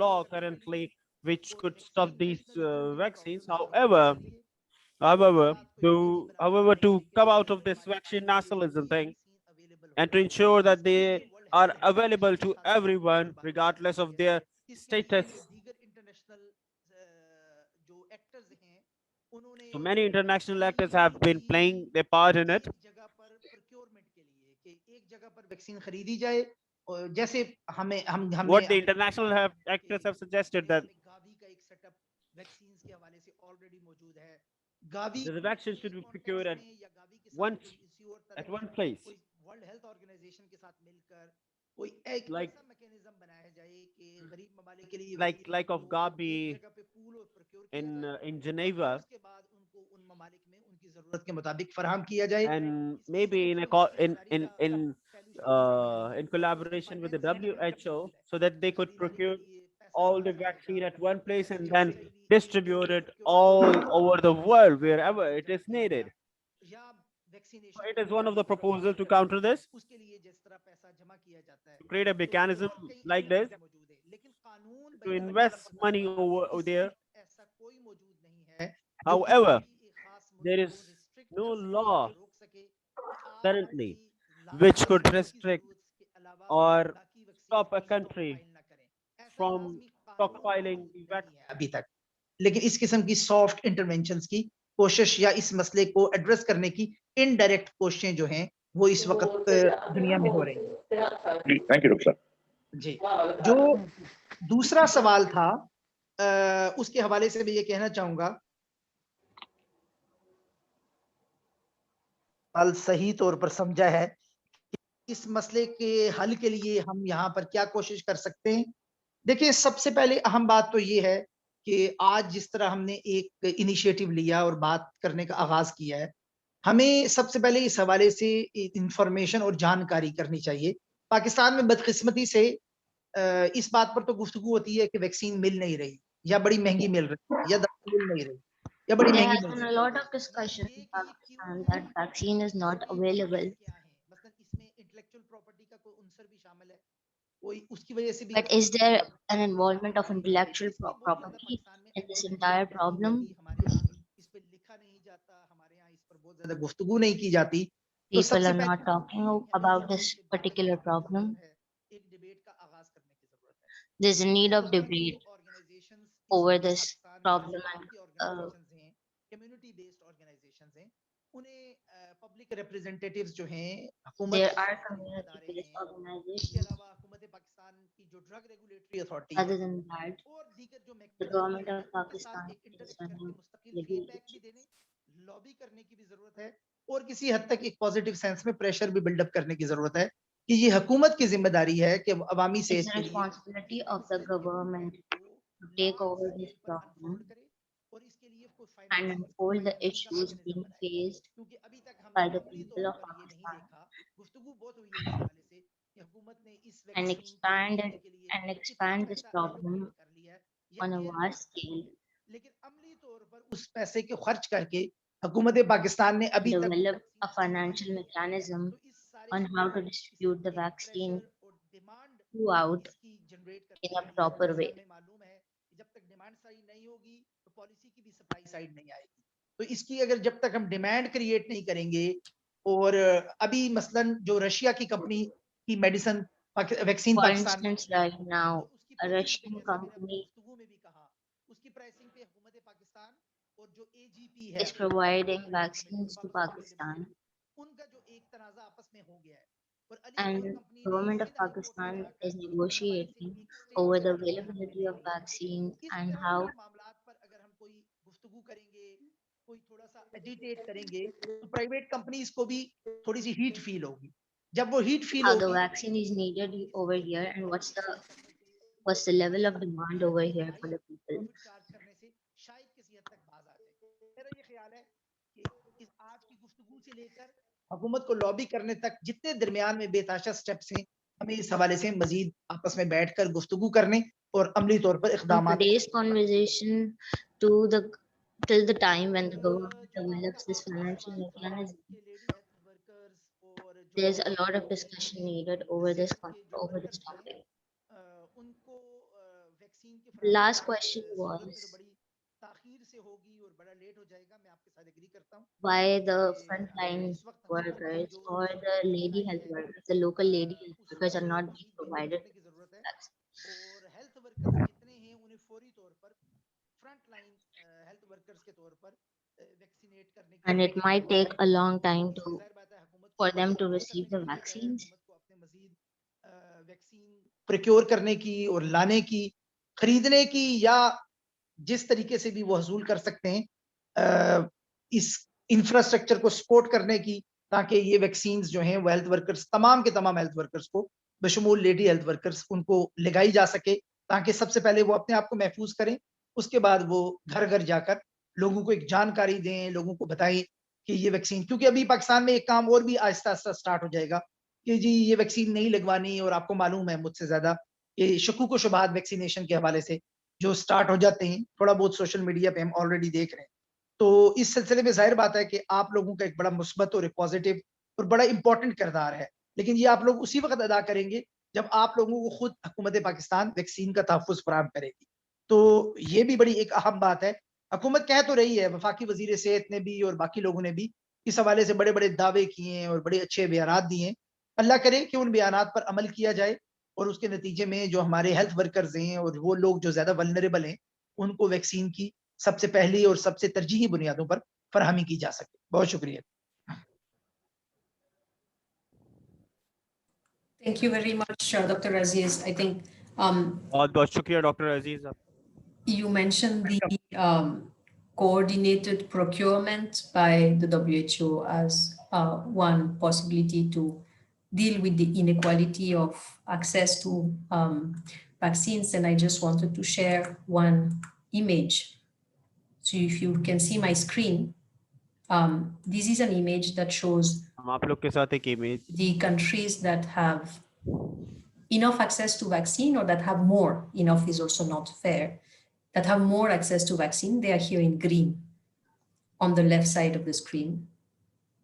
law currently which could stop these vaccines. However, to come out of this vaccine nationalism thing and to ensure that they are available to everyone regardless of their status. So many international actors have been playing their part in it. What the international actors have suggested that the vaccine should be procured at one place. Like of Gavi in Geneva, and maybe in collaboration with the WHO, so that they could procure all the vaccine at one place and then distribute it all over the world wherever it is needed. So it is one of the proposals to counter this, to create a mechanism like this, to invest money over there. However, there is no law currently which could restrict or stop a country from stockpiling the vaccine. अभी तक, लेकिन इस किस्म की soft interventions की कोशिश या इस मसले को एड्रेस करने की इनडायरेक्ट कोशिशें जो हैं वो इस वक्त दुनिया में हो रही हैं। थैंक यू डॉक्टर जी, जो दूसरा सवाल था उसके हवाले से मैं ये कहना चाहूंगा, सवाल सही तौर पर समझा है, इस मसले के हल के लिए हम यहाँ पर क्या कोशिश कर सकते हैं। देखिए, सबसे पहले अहम बात तो ये है कि आज जिस तरह हमने एक इनिशिएटिव लिया और बात करने का आगाज किया है, हमें सबसे पहले इस हवाले से इंफॉर्मेशन और जानकारी करनी चाहिए। पाकिस्तान में बदकिस्मती से इस बात पर तो गुफ्तगू होती है कि वैक्सीन मिल नहीं रही, या बड़ी महंगी मिल रही है, या दवा मिल नहीं रही, या बड़ी There महंगी has मिल been रही a है। lot of discussion in Pakistan that vaccine is not available. मसलन इसमें इंटेलेक्चुअल प्रॉपर्टी का कोई अंसर भी शामिल है, कोई उसकी वजह से भी But is there an involvement of intellectual property in this entire problem? हमारे यहाँ इस पे लिखा नहीं जाता, हमारे यहाँ इस पर बहुत ज्यादा गुफ्तगू नहीं की जाती। तो People सबसे are not पहले talking about this particular problem. एक डिबेट का आगाज करने की जरूरत है। There's a need of जो debate ऑर्गेनाइजेशंस over इस this पाकिस्तान में problem, जो बाकी and ऑर्गेनाइजेशंस हैं, कम्युनिटी बेस्ड ऑर्गेनाइजेशंस हैं, उन्हें पब्लिक रिप्रेजेंटेटिव्स जो हैं, हुकूमत there के are मुख्तलिफ community-based इदारे हैं, इसके organizations. अलावा हुकूमत पाकिस्तान की जो ड्रग रेगुलेटरी अथॉरिटी है Other than that, और दीगर जो the मैकेनिज्म government हैं, of उनके साथ Pakistan एक is इंटरेक्ट करके running मुस्तकिल फीडबैक भी देने, regulations. लॉबी करने की भी जरूरत है, और किसी हद तक एक पॉजिटिव सेंस में प्रेशर भी बिल्डअप करने की जरूरत है कि ये हुकूमत की जिम्मेदारी है कि अवामी It's सेहत the के लिए responsibility of the government to take large over this scale पर problem अनफोल्ड करे, और इसके लिए कोई and unfold the issues being बनाए, faced क्योंकि अभी तक हमने by the अमली people तौर of पर ये नहीं Pakistan देखा। गुफ्तगू बहुत हुई है इस हवाले से कि हुकूमत ने इस and वैक्सीन को expand खरीदने it के लिए and कितना expand this पैसा एलोकेट problem कर लिया है या on a एयरलिफ्ट vast कर scale लिया है, लेकिन अमली तौर पर उस पैसे को खर्च करके हुकूमत पाकिस्तान ने and अभी तक वो develop वैक्सीन a खरीदा financial नहीं है। mechanism तो इस सारे on शक्ल how में to इस distribute the एक vaccine प्रेशर और डिमांड throughout इसकी जनरेट in करने a के लिए, proper जैसे way. हमें मालूम है कि जब तक डिमांड साइड नहीं होगी तो पॉलिसी की भी सप्लाई साइड नहीं आएगी। तो इसकी अगर जब तक हम डिमांड क्रिएट नहीं करेंगे, और अभी मसलन जो रशिया की कंपनी की मेडिसिन वैक्सीन For पाकिस्तान में instance, आई है, right तो now, उसकी a प्राइसिंग पे, Russian जैसा मैंने अपनी company गुफ्तगू में भी कहा, उसकी प्राइसिंग पे हुकूमत पाकिस्तान और जो एजीपी है is providing जो vaccines to pharmaceutical limited Pakistan, है, उनका जो एक तनाजा आपस में हो गया है, और अली गौहर and कंपनी ने government of Sindh high court में Pakistan जाकर is इस हवाले से negotiating एक स्टे over the ऑर्डर भी हासिल availability कर of लिया vaccine है। इस and तरह how के मामलात पर अगर हम कोई गुफ्तगू करेंगे, कोई थोड़ा सा एजिटेट करेंगे, तो प्राइवेट कंपनीज को भी थोड़ी सी हीट फील होगी। जब वो हीट फील how the होगी, vaccine is needed over here and what's the level of demand over here for the people. Profit charge करने से शायद किसी हद तक बाज आ जाए। मेरा ये ख्याल है कि इस आज की गुफ्तगू से लेकर हुकूमत को लॉबी करने तक जितने दरमियान में बेताशा स्टेप्स हैं, हमें इस हवाले से मजीद आपस में बैठकर गुफ्तगू करने और अमली तौर पर From इक़दामात today's conversation to the till the time when the government develops this financial mechanism, के लेडी हेल्थ वर्कर्स और जो there's a lot of discussion needed over this सेहत के जो over this वर्कर्स हैं, topic. उनको वैक्सीन की The फराहमी last शायद question सूरत में तो was बड़ी ताखीर से होगी और बड़ा लेट हो जाएगा। मैं आपके साथ एग्री करता हूँ why the कि frontline इस वक्त हुकूमत ने workers जो or the सहूलियत lady बनाई health है, workers, the local lady health workers are उसको not being मजीद बेहतर provided करने की जरूरत है, vaccine. और हेल्थ वर्कर्स जितने हैं उन्हें फौरी तौर पर फ्रंट लाइन हेल्थ वर्कर्स के तौर पर वैक्सीनेट करने And it की might जरूरत take है। a long time तो to जाहिर बात है हुकूमत को for अपने them to प्रोक्योर करने receive की the जरूरत है, vaccines. हुकूमत को अपने मजीद वैक्सीन प्रोक्योर करने की और लाने की, खरीदने की, या जिस तरीके से भी वो हसूल कर सकते हैं इस इंफ्रास्ट्रक्चर को सपोर्ट करने की, ताकि ये वैक्सीन जो हैं वो हेल्थ वर्कर्स, तमाम के तमाम हेल्थ वर्कर्स को बशमूल लेडी हेल्थ वर्कर्स उनको लगाई जा सके, ताकि सबसे पहले वो अपने आप को महफूज करें, उसके बाद वो घर घर जाकर लोगों को एक जानकारी दें, लोगों को बताएं कि ये वैक्सीन, क्योंकि अभी पाकिस्तान में एक काम और भी आहिस्ता आहिस्ता स्टार्ट हो जाएगा कि जी ये वैक्सीन नहीं लगवानी, और आपको मालूम है मुझसे ज्यादा कि शकूक व शुबहात वैक्सीनेशन के हवाले से जो स्टार्ट हो जाते हैं, थोड़ा बहुत सोशल मीडिया पे हम ऑलरेडी देख रहे हैं। तो इस सिलसिले में जाहिर बात है कि आप लोगों का एक बड़ा मुस्बत और पॉजिटिव और बड़ा इंपॉर्टेंट किरदार है, लेकिन ये आप लोग उसी वक्त अदा करेंगे जब आप लोगों को खुद हुकूमत पाकिस्तान वैक्सीन का तहफ़्फ़ुज़ फराहम करेगी। तो ये भी बड़ी एक अहम बात है। हुकूमत कह तो रही है, वफाकी वज़ीर सेहत ने भी और बाकी लोगों ने भी इस हवाले से बड़े-बड़े दावे किए हैं और बड़े अच्छे बयानात दिए हैं। अल्लाह करे कि उन बयानात पर अमल किया जाए और उसके नतीजे में जो हमारे हेल्थ वर्कर्स हैं और वो लोग जो ज़्यादा वल्नरेबल हैं, उनको वैक्सीन की सबसे पहली और सबसे तरजीही बुनियादों पर फराहमी की जा सके। बहुत शुक्रिया। Thank you very much, Dr. Aziz. I think बहुत शुक्रिया doctor Aziz. you mentioned the coordinated procurement by the WHO as one possibility to deal with the inequality of access to vaccines, and I just wanted to share one image. So if you can see my screen, this is an image that shows आप लोग के साथ एक image the countries that have enough access to vaccine, or that have more, enough is also not fair, that have more access to vaccine. They are here in green on the left side of the screen.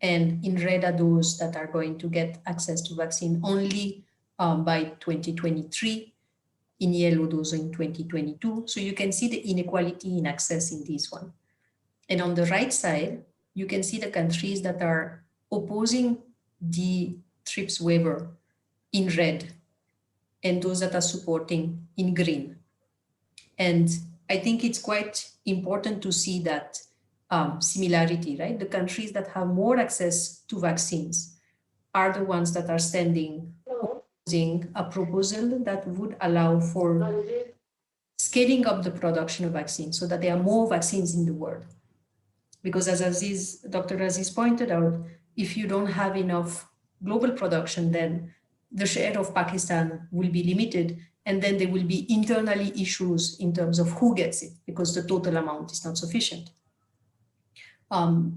And in red are those that are going to get access to vaccine only by 2023, in yellow those in 2022. So you can see the inequality in access in this one. And on the right side, you can see the countries that are opposing the TRIPS waiver in red, and those that are supporting in green. And I think it's quite important to see that similarity, right? The countries that have more access to vaccines are the ones that are standing opposing a proposal that would allow for scaling up the production of vaccines so that there are more vaccines in the world. Because as Dr. Aziz pointed out, if you don't have enough global production, then the share of Pakistan will be limited, and then there will be internally issues in terms of who gets it, because the total amount is not sufficient. There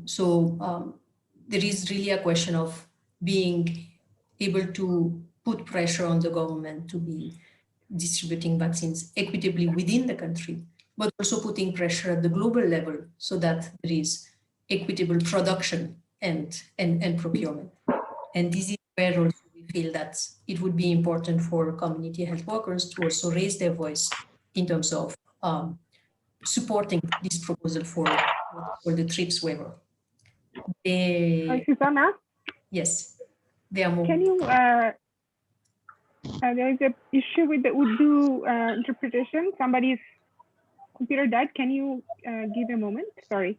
is really a question of being able to put pressure on the government to be distributing vaccines equitably within the country, but also putting pressure at the global level so that there is equitable production and procurement. And this is where also we feel that it would be important for community health workers to also raise their voice in terms of supporting this proposal for the TRIPS waiver. Susanna? Yes, they are more. Can you, there is an issue with the Urdu interpretation. Somebody's computer died. Can you give a moment? Sorry.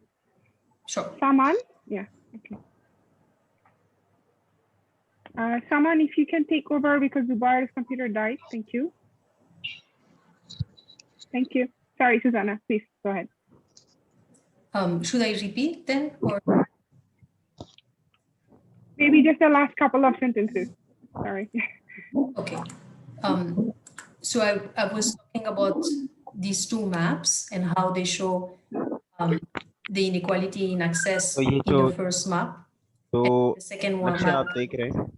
Sure. Saman? Yeah, okay. Saman, if you can take over because Zubair's computer died. Thank you. Thank you. Sorry, Susanna, please go ahead. Should I repeat then, or? Maybe just the last couple of sentences. Sorry. Okay. So I was talking about these two maps and how they show the inequality in access in the first map. तो The second one, नक्शा आप देख रहे हैं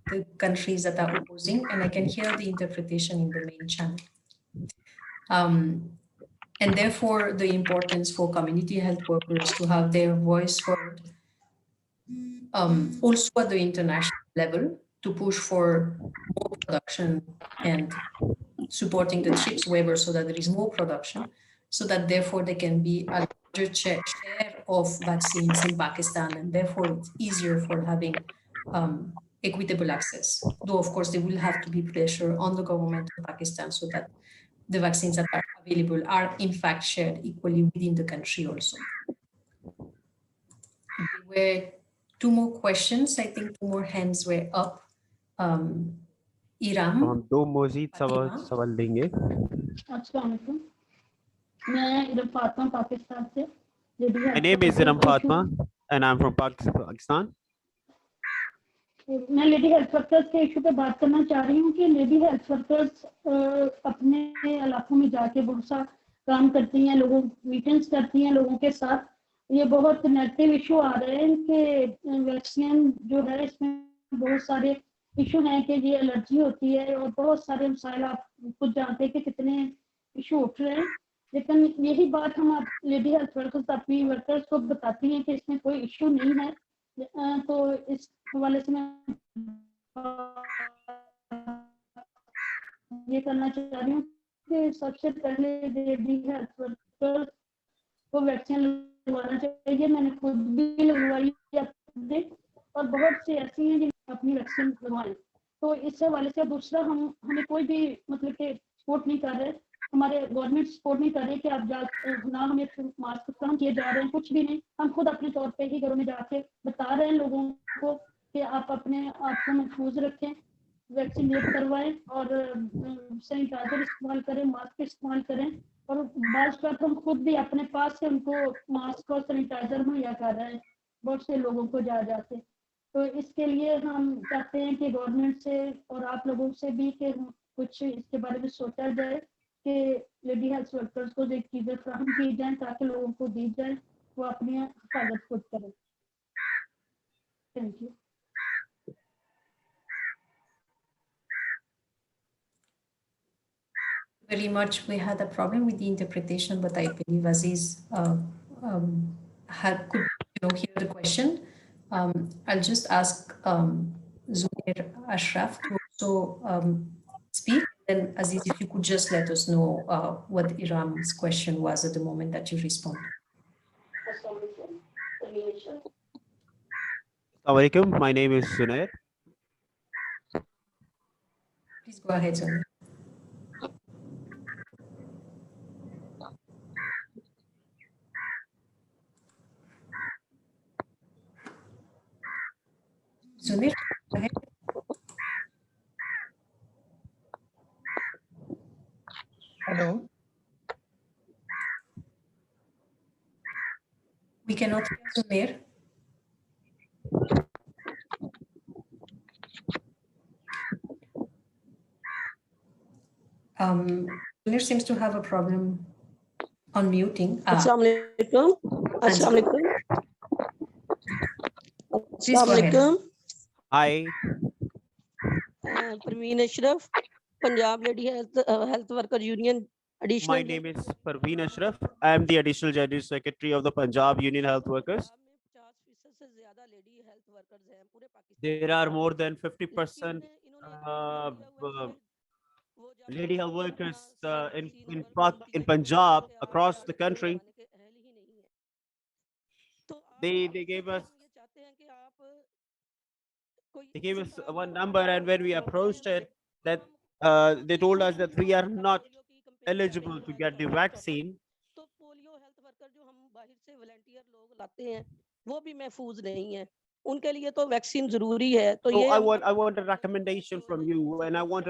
the countries that are opposing, and I can hear the interpretation in the main channel. And therefore, the importance for community health workers to have their voice heard, also at the international level, to push for more production and supporting the TRIPS waiver so that there is more production, so that therefore there can be a larger share of vaccines in Pakistan, and therefore it's easier for having equitable access. Though of course there will have to be pressure on the government of Pakistan so that the vaccines that are available are in fact shared equally within the country also. There were two more questions. I think two more hands were up. Iram, हम दो मजीद सवाल देंगे. अस्सलाम वालेकुम. मैं इरम फातिमा पाकिस्तान से. My name is Iram Fatma and I'm from Pakistan. मैं lady health workers के इशू पे बात करना चाह रही हूँ कि लेडी हेल्थ वर्कर्स अपने इलाकों में जाके बहुत सा काम करती हैं, लोगों मीटिंग्स करती हैं लोगों के साथ. ये बहुत नेगेटिव इशू आ रहे हैं कि वैक्सीन जो है इसमें बहुत सारे इशू हैं कि ये एलर्जी होती है और बहुत सारे मसाइल आप खुद जानते हैं कि कितने इशू उठ रहे हैं. लेकिन यही बात हम लेडी हेल्थ वर्कर्स अपनी वर्कर्स को बताती हैं कि इसमें कोई इशू नहीं है. तो इस हवाले से मैं ये करना चाह रही हूँ कि सबसे पहले लेडी हेल्थ वर्कर्स को वैक्सीन लगवाना चाहिए. मैंने खुद भी लगवाई है और बहुत से ऐसी हैं जिन्हें अपनी वैक्सीन लगवाएं. तो इस हवाले से दूसरा हमें कोई भी मतलब कि सपोर्ट नहीं कर रहे, हमारे गवर्नमेंट सपोर्ट नहीं कर रही कि आप ना हमें मास्क काम किए जा रहे हैं, कुछ भी नहीं. हम खुद अपने तौर पे ही घरों में जाके बता रहे हैं लोगों को कि आप अपने आप को महफूज रखें, वैक्सीनेट करवाएं और सैनिटाइजर इस्तेमाल करें, मास्क इस्तेमाल करें. और बात हम खुद भी अपने पास से उनको मास्क और सैनिटाइजर मुहैया कर रहे हैं बहुत से लोगों को जाते. तो इसके लिए हम चाहते हैं कि गवर्नमेंट से और आप लोगों से भी कि कुछ इसके बारे में सोचा जाए कि लेडी हेल्थ वर्कर्स को जो चीजें फ्राहम की जाए ताकि लोगों को दी जाए, वो अपनी हिफाजत खुद करें। Thank you. Very much. We had a problem with the interpretation, but I believe Aziz could hear the question. I'll just ask Zubair Ashraf to also speak. Then Aziz, if you could just let us know what Iram's question was at the moment that you respond. Assalamualaikum. My name is Sunair. Please go ahead, Zubair. Zubair, go ahead. Hello. We cannot hear Zubair. Zubair seems to have a problem unmuting. Assalamualaikum. Assalamualaikum. Please go ahead. Assalamualaikum. Hi. Parveen Ashraf, Punjab Lady Health Worker Union additional. My name is Parveen Ashraf. I am the Additional General Secretary of the Punjab Union Health Workers. There are more than 50% lady health workers in Punjab across the country. They gave us one number, and when we approached it, that they told us that we are not eligible to get the vaccine. उनके लिए तो vaccine जरूरी है, तो So ये I want a recommendation from you, and I want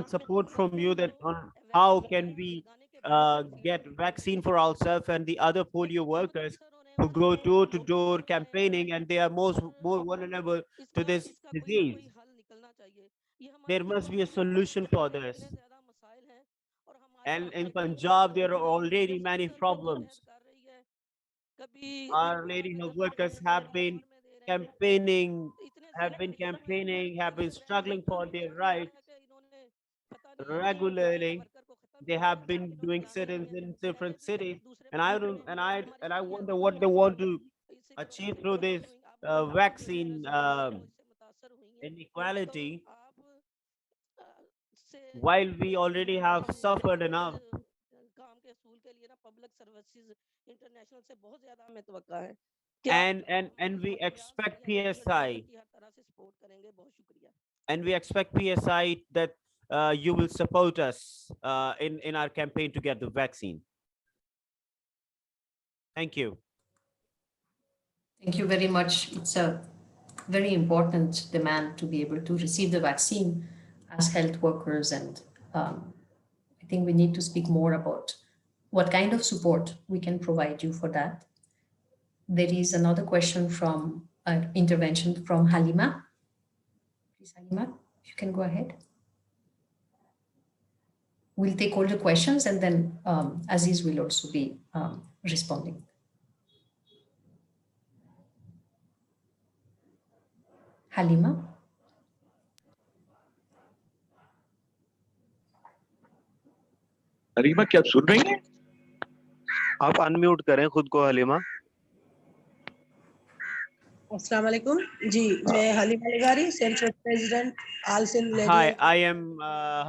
support from you that on how can we get vaccine for ourselves and the other polio workers who go door to door campaigning, and they are more vulnerable to this disease. There must be a solution for this. And in Punjab, there are already many problems. Our lady health workers have been campaigning, have been struggling for their rights regularly. They have been doing sit-ins in different cities, and I wonder what they want to achieve through this vaccine inequality, while we already have suffered enough. And we expect PSI, that you will support us in our campaign to get the vaccine. Thank you. Thank you very much. It's a very important demand to be able to receive the vaccine as health workers, and I think we need to speak more about what kind of support we can provide you for that. There is another question from an intervention from Halima. Please, Halima, you can go ahead. We'll take all the questions, and then Aziz will also be responding. Halima. Halima, क्या आप सुन रही हैं? आप unmute करें खुद को, हलीमा। अस्सलाम वालेकुम जी, मैं Halima Lagari, central president all Sindh lady. Hi, I am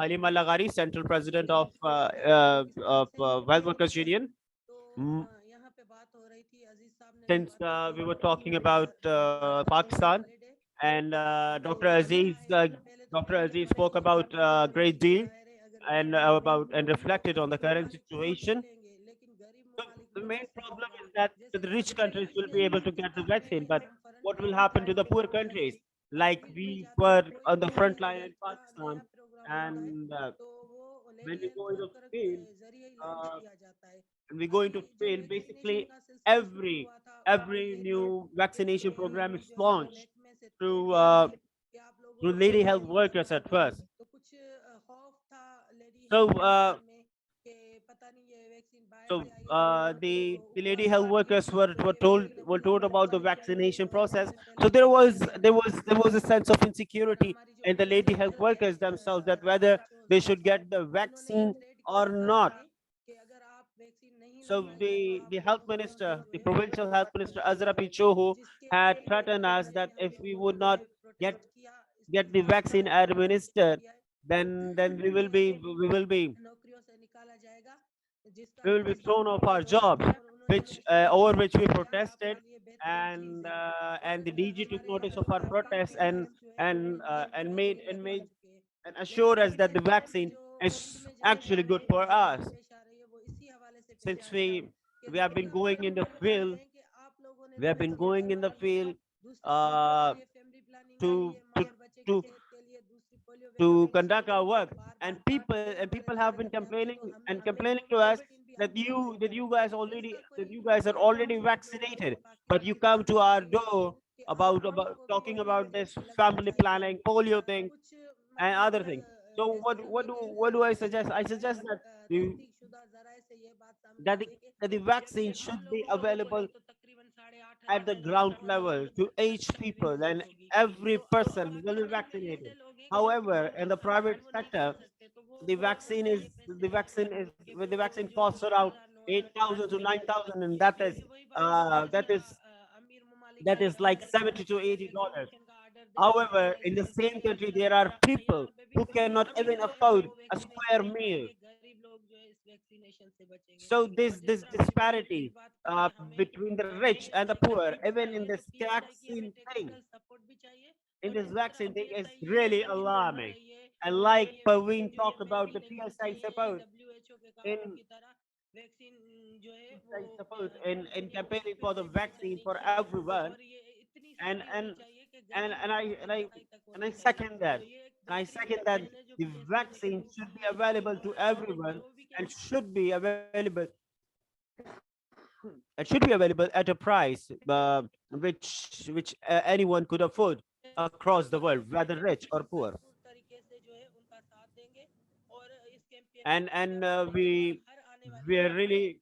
Halima Lagari, Central President of Health Workers Union. Since we were talking about Pakistan, and Dr. Aziz spoke about a great deal and reflected on the current situation. So the main problem is that the rich countries will be able to get the vaccine, but what will happen to the poor countries? Like we were on the front line in Pakistan, and when we go into field, basically every new vaccination program is launched through lady health workers at first. The lady health workers were told about the vaccination process. So there was a sense of insecurity in the lady health workers themselves, that whether they should get the vaccine or not. So the health minister, the provincial health minister Azra Pichohu, had threatened us that if we would not get get the vaccine administered, then we will be thrown off our jobs, which over which we protested, and the DG took notice of our protests, and assured us that the vaccine is actually good for us, since we have been going in the field. We have been going in the field uh, to to to to conduct our work, and people have been complaining to us that you guys are already vaccinated, but you come to our door about talking about this family planning, polio thing, and other things. So what do I suggest? I suggest the that the, that the vaccine should be available at the ground level to each people, and every person will be vaccinated. However, in the private sector, the vaccine is when the vaccine costs around 8,000 to 9,000, and that is like 70 to $80. However, in the same country, there are people who cannot even afford a square meal. So this disparity between the rich and the poor, even in this vaccine thing, is really alarming. And like Parveen talked about the PSI support in campaigning for the vaccine for everyone, and and I second that. And I second that the vaccine should be available to everyone, and should be available at a price which anyone could afford across the world, whether rich or poor. And we are really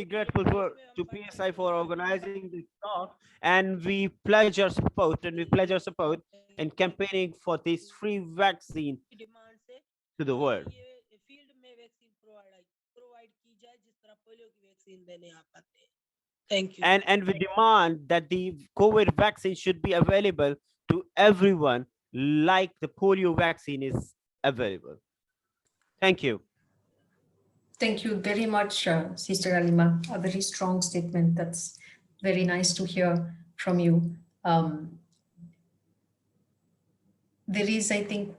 grateful to PSI for organizing this talk, and we pledge our support in campaigning for this free vaccine to the world. Thank you. And we demand that the COVID vaccine should be available to everyone, like the polio vaccine is available. Thank you. Thank you very much, Sister Alima. A very strong statement. That's very nice to hear from you. There is, I think,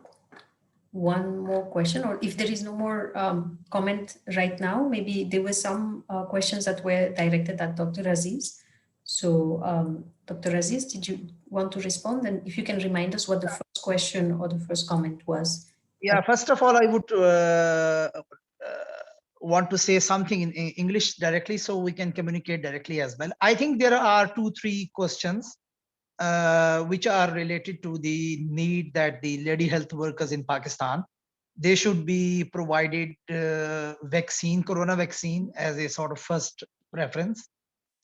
one more question, or if there is no more comment right now, maybe there were some questions that were directed at Dr. Aziz. So, Dr. Aziz, did you want to respond? And if you can remind us what the first question or the first comment was. Yeah, first of all, I would want to say something in English directly so we can communicate directly as well. I think there are 2-3 questions which are related to the need that the lady health workers in Pakistan, they should be provided corona vaccine as a sort of first preference.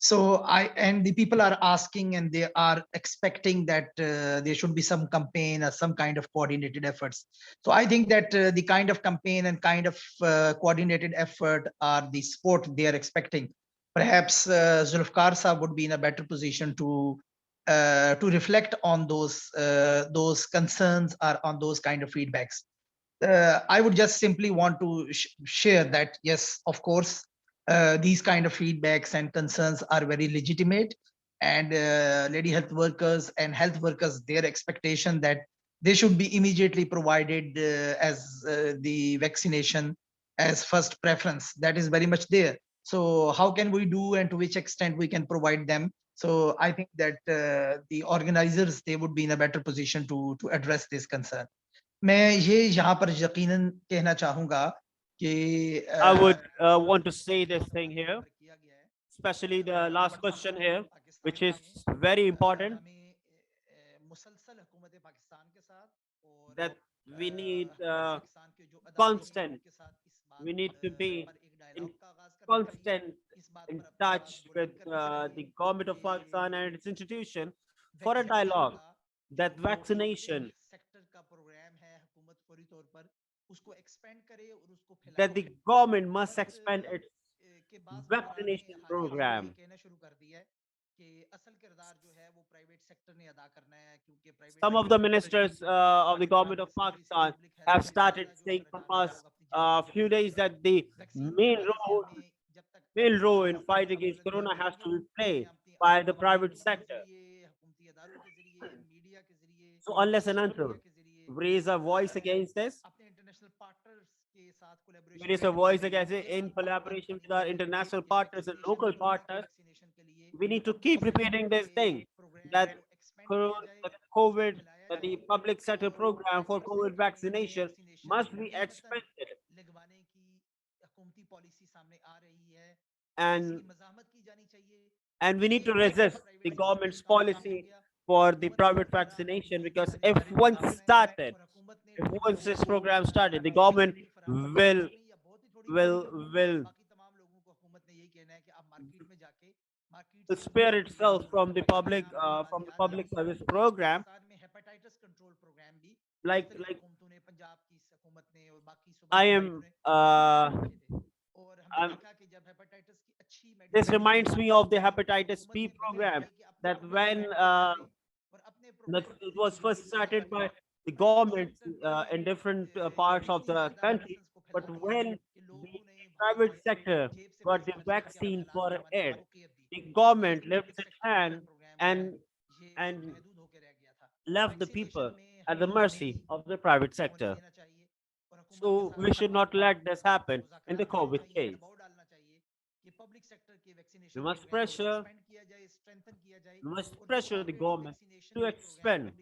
So the people are asking, and they are expecting that there should be some campaign or some kind of coordinated efforts. So I think that the kind of campaign and kind of coordinated effort are the support they are expecting. Perhaps Zulfikar Saab would be in a better position to reflect on those concerns or on those kind of feedbacks. I would just simply want to share that, yes, of course, these kind of feedbacks and concerns are very legitimate, and lady health workers and health workers, their expectation that they should be immediately provided as the vaccination as first preference, that is very much there. So how can we do, and to which extent we can provide them? So I think that the organizers, they would be in a better position to address this concern. मैं ये यहाँ पर यकीनन कहना चाहूँगा कि I would want to say this thing here, especially the last question here, which is very important, that we need constant. We need to be in constant in touch with the government of Pakistan and its institution for a dialogue that vaccination, that the government must expand its vaccination program. Some of the ministers of the government of Pakistan have started saying from us a few days that the main role, main role in fight against corona has to be played by the private sector. So unless and until we raise a voice against this, we raise a voice against it in collaboration with our international partners and local partners, we need to keep repeating this thing that that COVID, that the public sector program for COVID vaccination must be expanded, and and we need to resist the government's policy for the private vaccination, because if once this program started, the government will will spare itself from the public service program, like I am I'm, this reminds me of the hepatitis B program, that when that it was first started by the government in different parts of the country, but when the private sector got the vaccine for it, the government left its hand and and left the people at the mercy of the private sector. So we should not let this happen in the COVID case. We must pressure, we must pressure the government to expand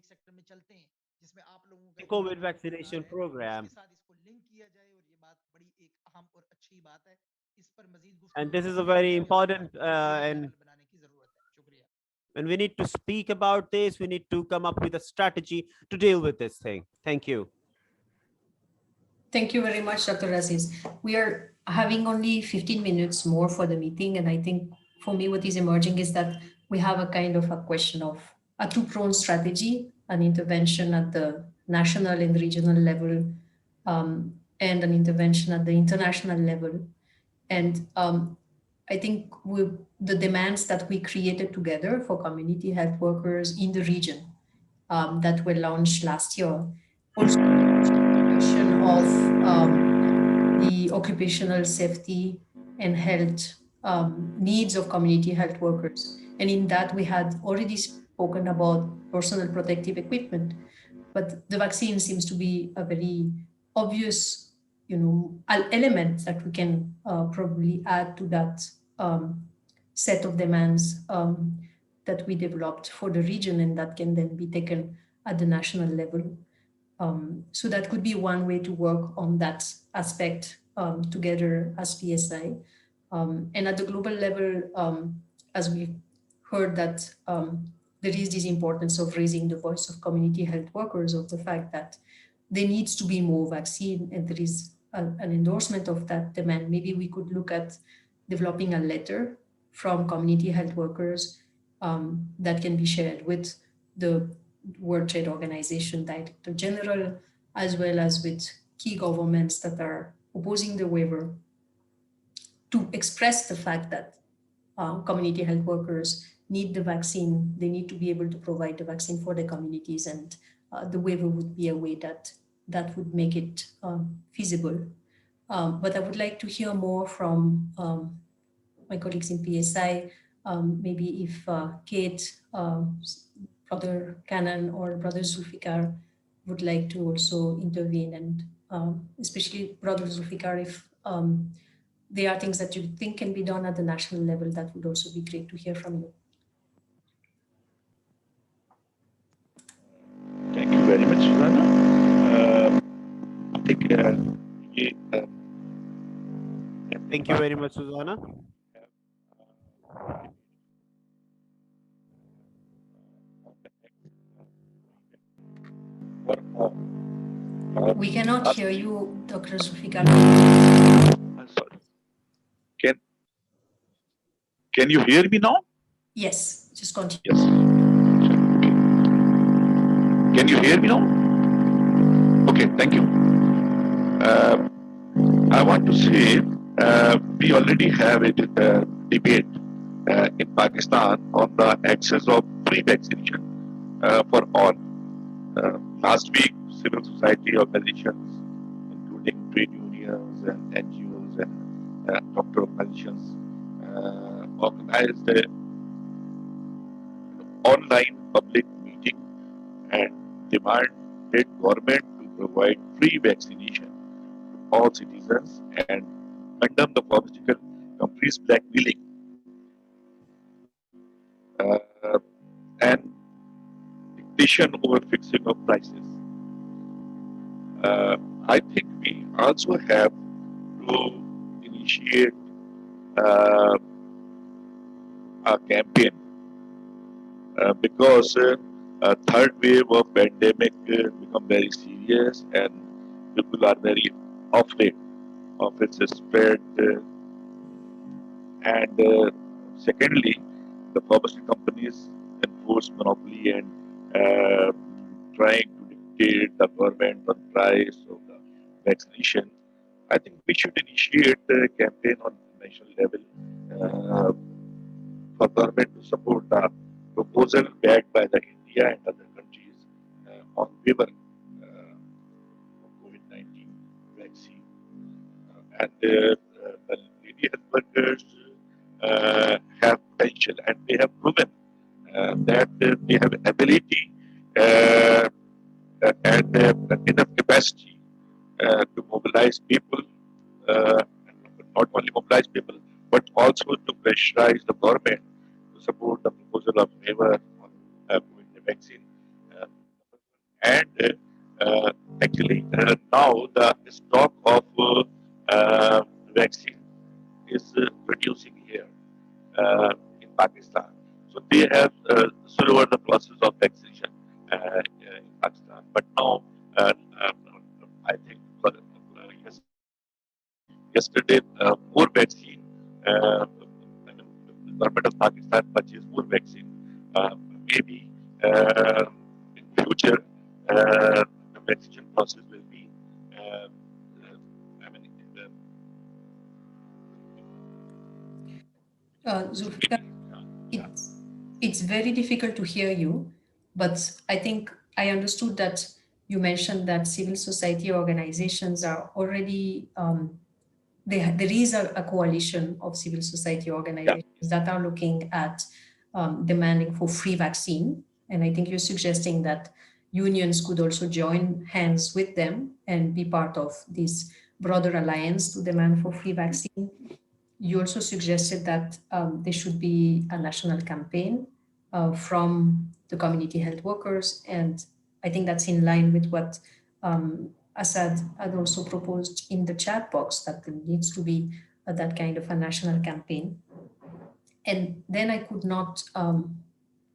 the COVID vaccination program. And this is a very important and we need to speak about this. We need to come up with a strategy to deal with this thing. Thank you. Thank you very much, Dr. Aziz. We are having only 15 minutes more for the meeting, and I think for me what is emerging is that we have a kind of a question of a two-pronged strategy, an intervention at the national and regional level, and an intervention at the international level. And I think the demands that we created together for community health workers in the region that were launched last year also question of the occupational safety and health needs of community health workers. And in that, we had already spoken about personal protective equipment, but the vaccine seems to be a very obvious element that we can probably add to that set of demands that we developed for the region, and that can then be taken at the national level. So that could be one way to work on that aspect together as PSI. And at the global level, as we heard that there is this importance of raising the voice of community health workers, of the fact that there needs to be more vaccine, and there is an endorsement of that demand. Maybe we could look at developing a letter from community health workers that can be shared with the World Trade Organization Director General, as well as with key governments that are opposing the waiver, to express the fact that community health workers need the vaccine. They need to be able to provide the vaccine for their communities, and the waiver would be a way that would make it feasible. But I would like to hear more from my colleagues in PSI. Maybe if Kate, Brother Cannon, or Brother Zulfikar would like to also intervene, and especially Brother Zulfikar, if there are things that you think can be done at the national level, that would also be great to hear from you. Thank you very much, Susanna. I think Thank you very much, Susanna. We cannot hear you, Dr. Zulfikar. I'm sorry. Can you hear me now? Yes, just continue. Yes. Can you hear me now? Okay, thank you. I want to say we already have a debate in Pakistan on the access of free vaccination for all. Last week, civil society organizations, including trade unions and NGOs and doctor organizations, organized an online public meeting and demanded government to provide free vaccination to all citizens and condemn the pharmaceutical companies blackmailing and dictation over fixing of prices. I think we also have to initiate a campaign because third wave of pandemic become very serious and people are very afraid of its spread. And secondly, the pharmaceutical companies enforce monopoly and trying to dictate the government on price of the vaccination. I think we should initiate a campaign on national level for government to support the proposal backed by the India and other countries on waiver of COVID-19 vaccine. And the lady health workers have potential and they have proven that they have ability and enough capacity to mobilize people, not only mobilize people, but also to pressurize the government to support the proposal of waiver on COVID vaccine. Uh, and actually, now the stock of vaccine is reducing here in Pakistan. So they have slower the process of vaccination in Pakistan. But now, I think yesterday more vaccine. The government of Pakistan purchased more vaccine. Maybe in future the vaccination process will be. I mean, Zulfikar, it's very difficult to hear you, but I think I understood that you mentioned that civil society organizations are already, there is a coalition of civil society organizations that are looking at demanding for free vaccine. And I think you're suggesting that unions could also join hands with them and be part of this broader alliance to demand for free vaccine. You also suggested that there should be a national campaign from the community health workers. And I think that's in line with what Assad had also proposed in the chat box, that there needs to be that kind of a national campaign. And then I could not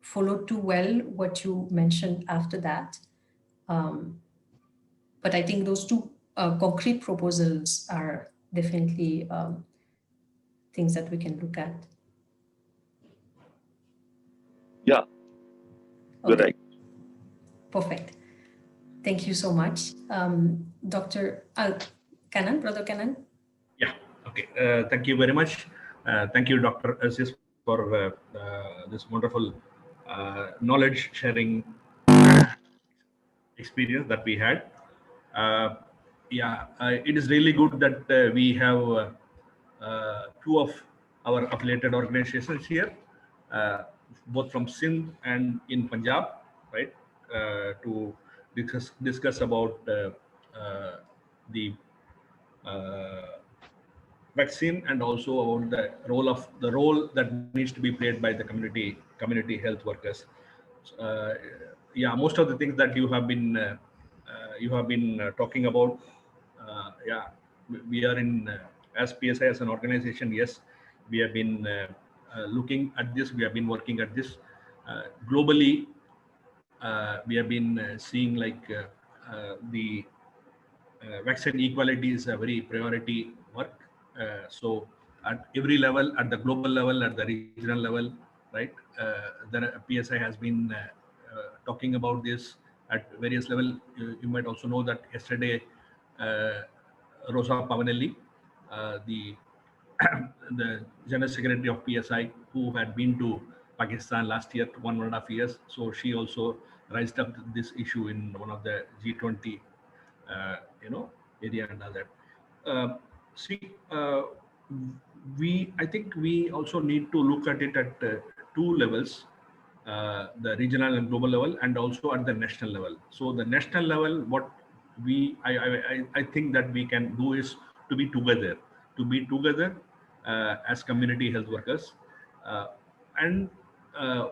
follow too well what you mentioned after that. But I think those two concrete proposals are definitely things that we can look at. Yeah, you're Okay. right. Perfect. Thank you so much. Dr. Kanan, Brother Kanan. Yeah, okay. Thank you very much. Thank you, Dr. Aziz, for this wonderful knowledge sharing experience that we had. It is really good that we have two of our affiliated organizations here, both from Sindh and in Punjab, right, to discuss about the vaccine and also about the role that needs to be played by the community health workers. Most of the things that you have been talking about. We are in as PSI as an organization. Yes, we have been looking at this. We have been working at this globally. We have been seeing like the vaccine equality is a very priority work. So at every level, at the global level, at the regional level, right? The PSI has been talking about this at various levels. You might also know that yesterday, Rosa Pavanelli, the the General Secretary of PSI, who had been to Pakistan last year, 1.5 years. So she also raised up this issue in one of the G20, area and all that. See, I think we also need to look at it at two levels, the regional and global level, and also at the national level. So the national level, what I think that we can do is to be together as community health workers, and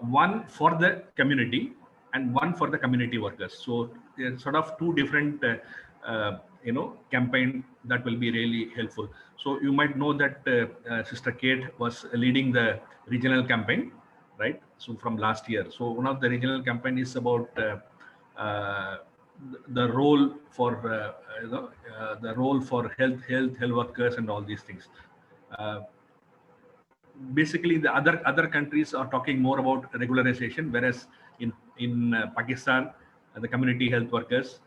one for the community and one for the community workers. So there's sort of two different campaign that will be really helpful. So you might know that Sister Kate was leading the regional campaign, right? So from last year. So one of the regional campaign is about the role for the role for health workers and all these things. Basically, the other countries are talking more about regularization, whereas in Pakistan, the community health workers,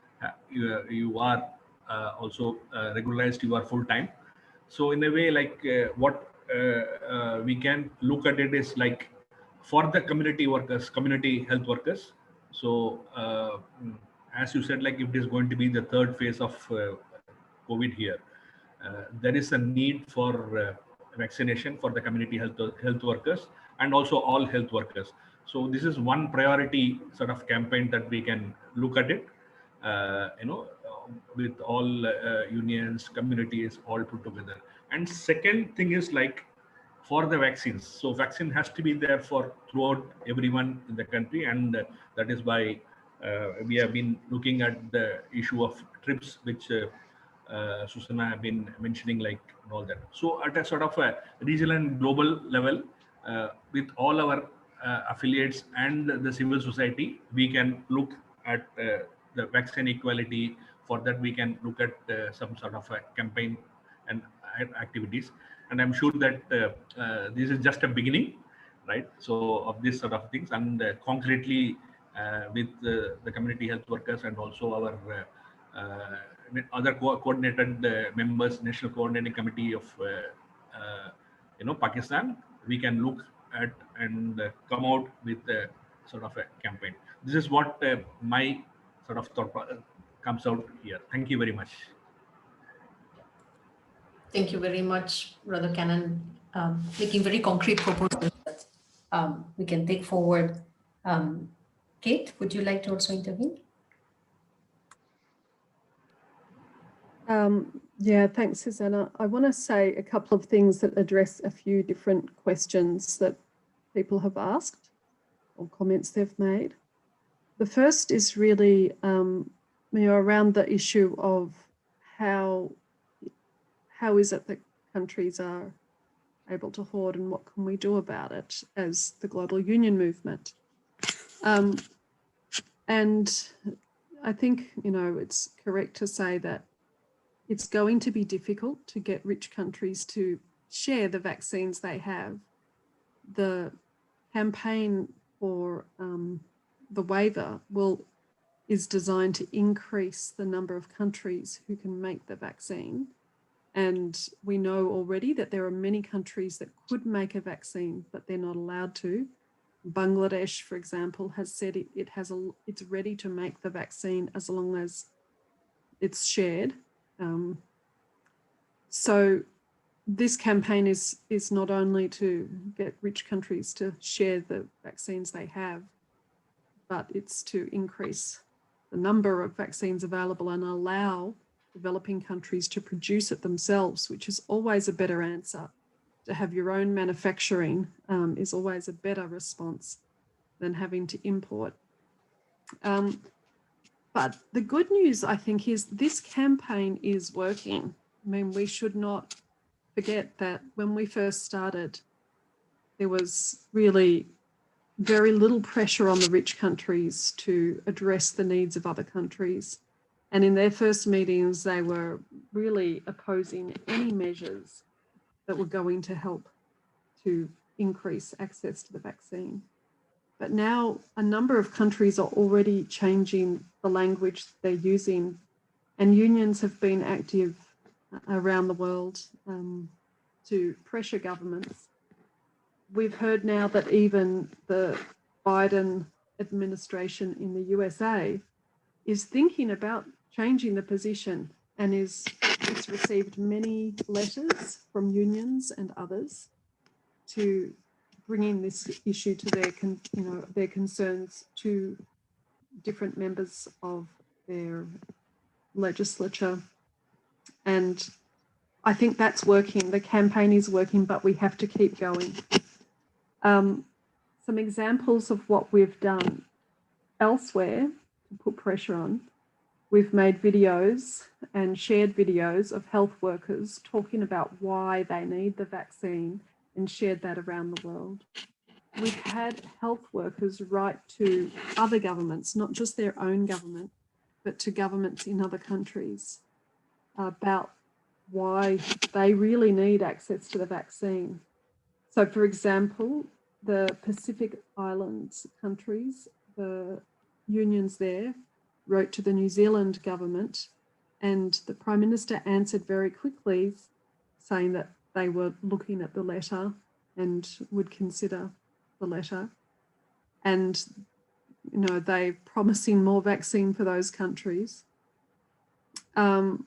you are also regularized. You are full time. So in a way, like what we can look at it is like for the community workers, community health workers. So as you said, like if it is going to be the third phase of COVID here, there is a need for vaccination for the community health workers and also all health workers. So this is one priority sort of campaign that we can look at it, with all unions, communities all put together. And second thing is like for the vaccines. So vaccine has to be there for throughout everyone in the country, and that is why we have been looking at the issue of trips, which Susanna have been mentioning, like all that. So at a sort of a regional and global level, with all our affiliates and the civil society, we can look at the vaccine equality. For that, we can look at some sort of a campaign and activities. And I'm sure that this is just a beginning, right? So of this sort of things, and concretely with the community health workers and also our other coordinated members, National Coordinating Committee of Pakistan, we can look at and come out with a sort of a campaign. This is what my sort of thought comes out here. Thank you very much. Thank you very much, Brother Cannon, making very concrete proposals that we can take forward. Kate, would you like to also intervene? Yeah, thanks, Susanna. I want to say a couple of things that address a few different questions that people have asked or comments they've made. The first is really around the issue of how is it that countries are able to hoard, and what can we do about it as the global union movement? And I think, it's correct to say that it's going to be difficult to get rich countries to share the vaccines they have. The campaign for the waiver is designed to increase the number of countries who can make the vaccine. And we know already that there are many countries that could make a vaccine, but they're not allowed to. Bangladesh, for example, has said it's ready to make the vaccine as long as it's shared. So this campaign is not only to get rich countries to share the vaccines they have, but it's to increase the number of vaccines available and allow developing countries to produce it themselves, which is always a better answer. To have your own manufacturing is always a better response than having to import. But the good news, I think, is this campaign is working. I mean, we should not forget that when we first started, there was really very little pressure on the rich countries to address the needs of other countries. And in their first meetings, they were really opposing any measures that were going to help to increase access to the vaccine. But now a number of countries are already changing the language they're using, and unions have been active around the world to pressure governments. We've heard now that even the Biden administration in the USA is thinking about changing the position, and it's received many letters from unions and others to bringing this issue to their concerns to different members of their legislature. And I think that's working. The campaign is working, but we have to keep going. Some examples of what we've done elsewhere to put pressure on. We've made videos and shared videos of health workers talking about why they need the vaccine and shared that around the world. We've had health workers write to other governments, not just their own government, but to governments in other countries about why they really need access to the vaccine. So, for example, the Pacific Islands countries, the unions there wrote to the New Zealand government, and the Prime Minister answered very quickly, saying that they were looking at the letter and would consider the letter. And, you know, they're promising more vaccine for those countries. So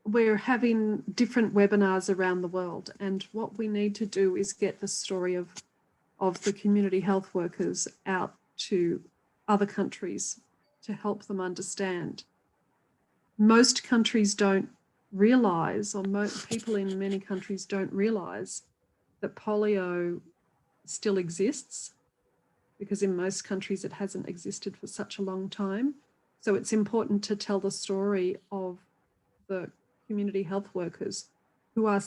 we're having different webinars around the world, and what we need to do is get the story of the community health workers out to other countries to help them understand. Most countries don't realise, or people in many countries don't realise that polio still exists, because in most countries it hasn't existed for such a long time. So it's important to tell the story of the community health workers who are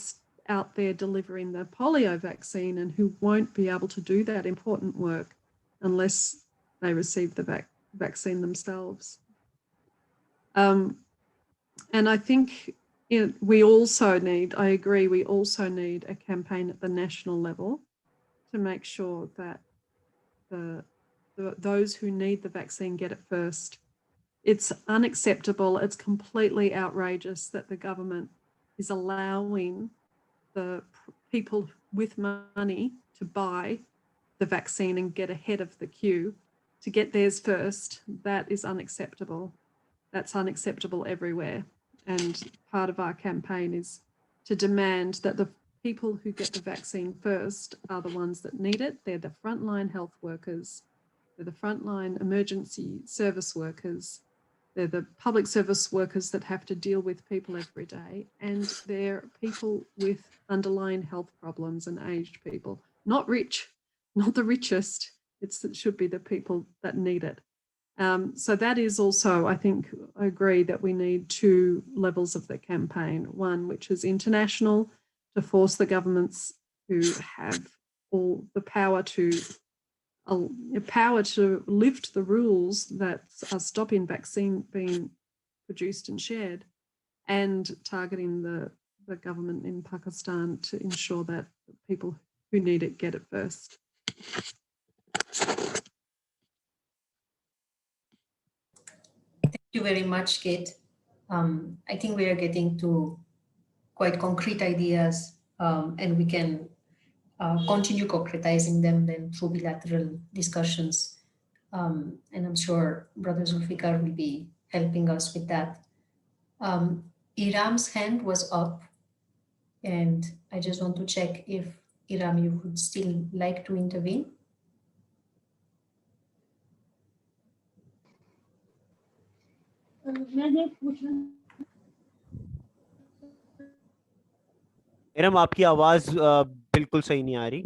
out there delivering the polio vaccine and who won't be able to do that important work unless they receive the vaccine themselves. And I think we also need, I agree, we also need a campaign at the national level to make sure that those who need the vaccine get it first. It's unacceptable, it's completely outrageous that the government is allowing the people with money to buy the vaccine and get ahead of the queue to get theirs first. That is unacceptable. That's unacceptable everywhere. And part of our campaign is to demand that the people who get the vaccine first are the ones that need it. They're the frontline health workers. They're the frontline emergency service workers. They're the public service workers that have to deal with people every day. And they're people with underlying health problems and aged people. Not rich, not the richest. It should be the people that need it. So that is also, I think, I agree that we need two levels of the campaign. One, which is international, to force the governments who have all the power to lift the rules that are stopping vaccine being produced and shared, and targeting the government in Pakistan to ensure that people who need it get it first. Thank you very much, Kate. I think we are getting to quite concrete ideas, and we can continue concretizing them then through bilateral discussions. And I'm sure Brother Zulfikar will be helping us with that. Iram's hand was up, and I just want to check if Iram, you would still like to intervene? Iram आपकी आवाज बिल्कुल सही नहीं आ रही.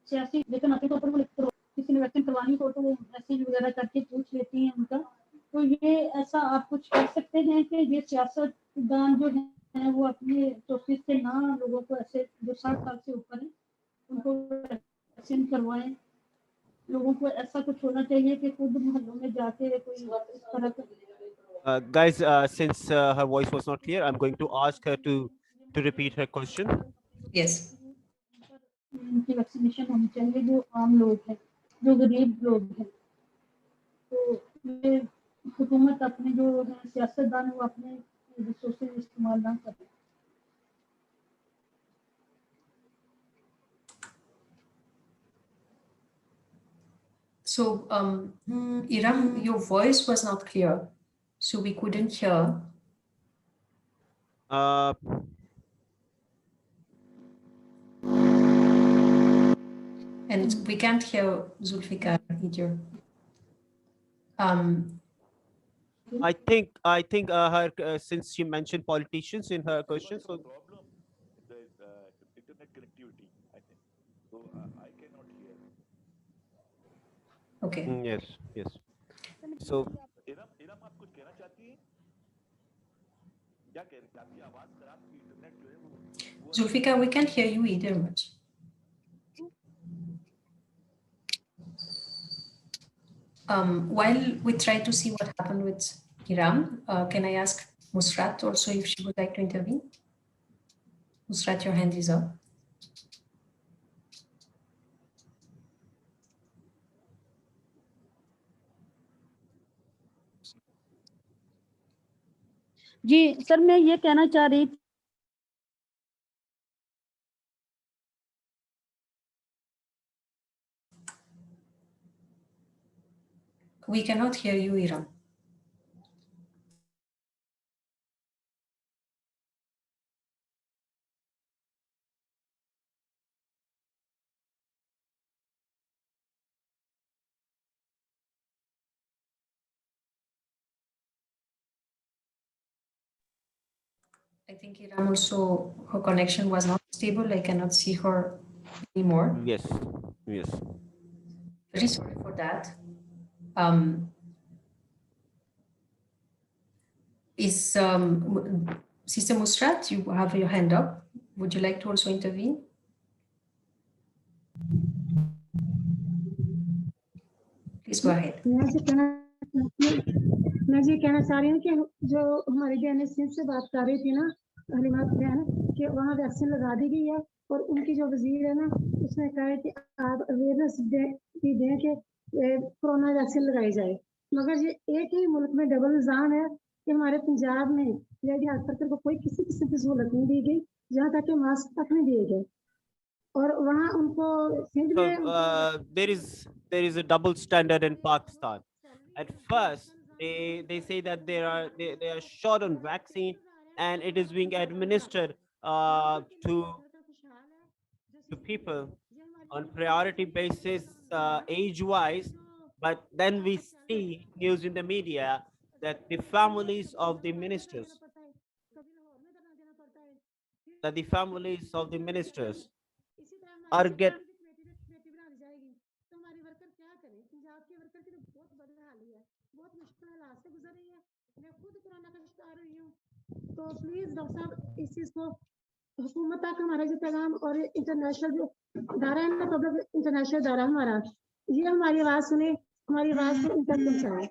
सियासी लेकिन अपने तौर पर वो लिखते किसी ने वैक्सीन करवानी हो तो वो मैसेज वगैरह करके पूछ लेती हैं उनका ऐसा आप कुछ कर सकते हैं कि ये सियासतदान जो है वो अपने चौकी से ना लोगों को ऐसे जो 60 साल से ऊपर है उनको वैक्सीन करवाएं? लोगों को ऐसा कुछ होना चाहिए कि खुद मोहल्लों में जाके कोई इस तरह का Guys, since her voice was not clear, I'm going to ask her to repeat her question. Yes. इनकी वैक्सीनेशन होनी चाहिए जो आम लोग हैं, जो गरीब लोग हैं। तो ये हुकूमत अपने जो है सियासतदान वो अपने रिसोर्सेज इस्तेमाल ना करें। So, Iram, your voice was not clear, so we couldn't hear. And we can't hear Zulfikar either. I think her since she mentioned politicians in her question, so Problem is internet connectivity, I think. So I cannot hear. Okay. yes. So Iram आप कुछ कहना चाहती हैं? क्या कह रही हैं? आपकी आवाज खराब थी, इंटरनेट जो है वो Zulfikar, we can't hear you either much. While we try to see what happened with Iram, can I ask Musrat also if she would like to intervene? Musrat, your hand is up. जी sir, मैं ये कहना चाह रही We cannot hear you, Iram. I think Iram also, her connection was not stable. I cannot see her anymore. yes. Very sorry for that. Sister Musrat, you have your hand up. Would you like to also intervene? Please go ahead. मैं जी कहना चाह रही हूँ कि जो हमारी बहन सिंध से बात कर रही थी ना, हलीमात बहन, कि वहाँ वैक्सीन लगा दी गई है और उनकी जो वजीर है ना उसने कहा है कि आप अवेयरनेस दें कि कोरोना वैक्सीन लगाई जाए। मगर ये एक ही मुल्क में डबल इल्जाम है कि हमारे पंजाब में लेडी हेल्थ वर्कर को कोई किसी किस्म की सहूलत नहीं दी गई, जहाँ तक कि मास्क तक नहीं दिए गए और वहाँ उनको सिंध So में there is a double standard in Pakistan. At first, they say that they are short on vaccine and it is being administered to people on priority basis, age wise, but then we see news in the media that the families of the ministers are get तो please doctor साहब इस चीज को हुकूमत तक हमारा जो पैगाम और इंटरनेशनल जो दायरा है ना, पब्लिक इंटरनेशनल दायरा हमारा, ये हमारी आवाज सुने, हमारी आवाज को उन तक पहुंचाए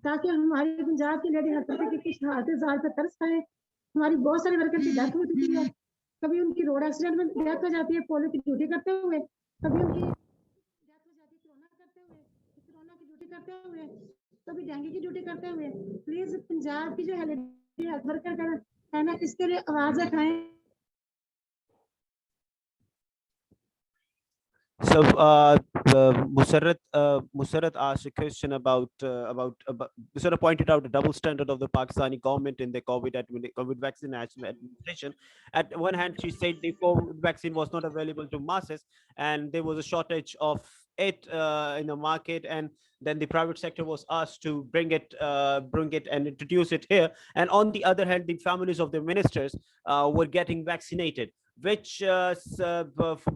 ताकि हमारी पंजाब की लेडी हेल्थ वर्कर की कुछ हाथ जाल पे तरस खाए। हमारी बहुत सारी वर्कर की डेथ हो चुकी है, कभी उनकी रोड एक्सीडेंट में डेथ हो जाती है पोलियो की ड्यूटी करते हुए, कभी उनकी डेथ हो जाती है कोरोना की ड्यूटी करते हुए, कभी डेंगू की ड्यूटी करते हुए। प्लीज पंजाब की जो हेल्थ वर्कर है ना, इसके लिए आवाज उठाएं। So Musarrat asked a question about Musarrat pointed out the double standard of the Pakistani government in the COVID vaccine administration. At one hand, she said the COVID vaccine was not available to masses, and there was a shortage of it in the market, and then the private sector was asked to bring it and introduce it here. And on the other hand, the families of the ministers were getting vaccinated, which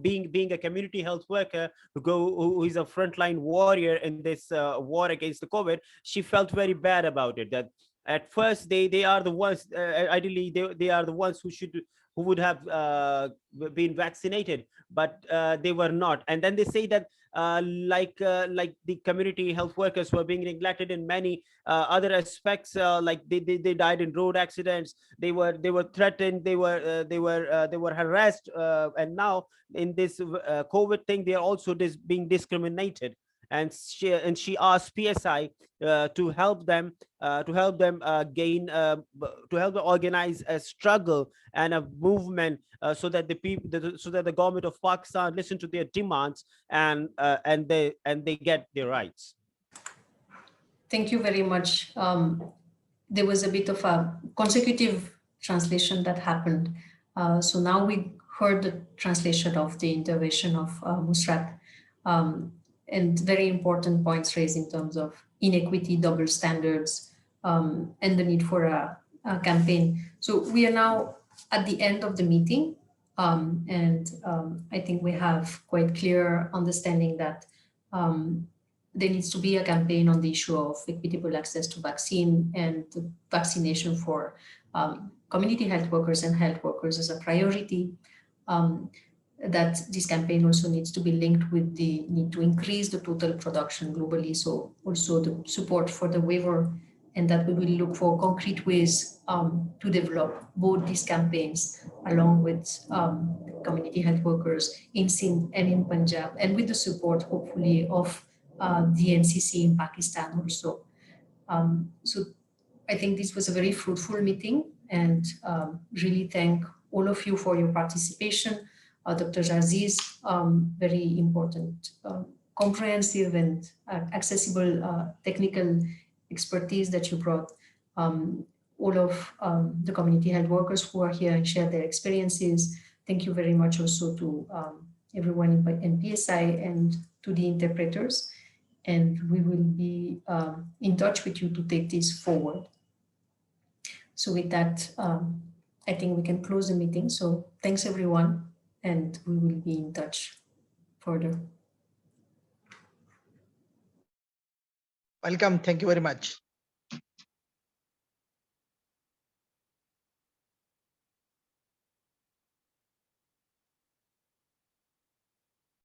being a community health worker who is a frontline warrior in this war against the COVID, she felt very bad about it, that at first they are the ones, ideally they are the ones who would have been vaccinated, but they were not. And then they say that like the community health workers were being neglected in many other aspects, like they died in road accidents, they were threatened, they were harassed, and now in this COVID thing, they are also being discriminated. And she asked PSI to help them gain to help them organize a struggle and a movement, so that the people, so that the government of Pakistan listen to their demands, and they get their rights. Thank you very much. There was a bit of a consecutive translation that happened. So now we heard the translation of the intervention of Musrat, and very important points raised in terms of inequity, double standards, and the need for a campaign. So we are now at the end of the meeting, and I think we have quite clear understanding that there needs to be a campaign on the issue of equitable access to vaccine and vaccination for community health workers and health workers as a priority. That this campaign also needs to be linked with the need to increase the total production globally. So also the support for the waiver, and that we will look for concrete ways to develop both these campaigns along with community health workers in Sindh and in Punjab, and with the support, hopefully, of the NCC in Pakistan also. So I think this was a very fruitful meeting, and really thank all of you for your participation. Dr. Aziz, very important, comprehensive and accessible technical expertise that you brought. All of the community health workers who are here and share their experiences. Thank you very much also to everyone in PSI and to the interpreters. And we will be in touch with you to take this forward. So with that, I think we can close the meeting. So thanks everyone, and we will be in touch further. Welcome. Thank you very much.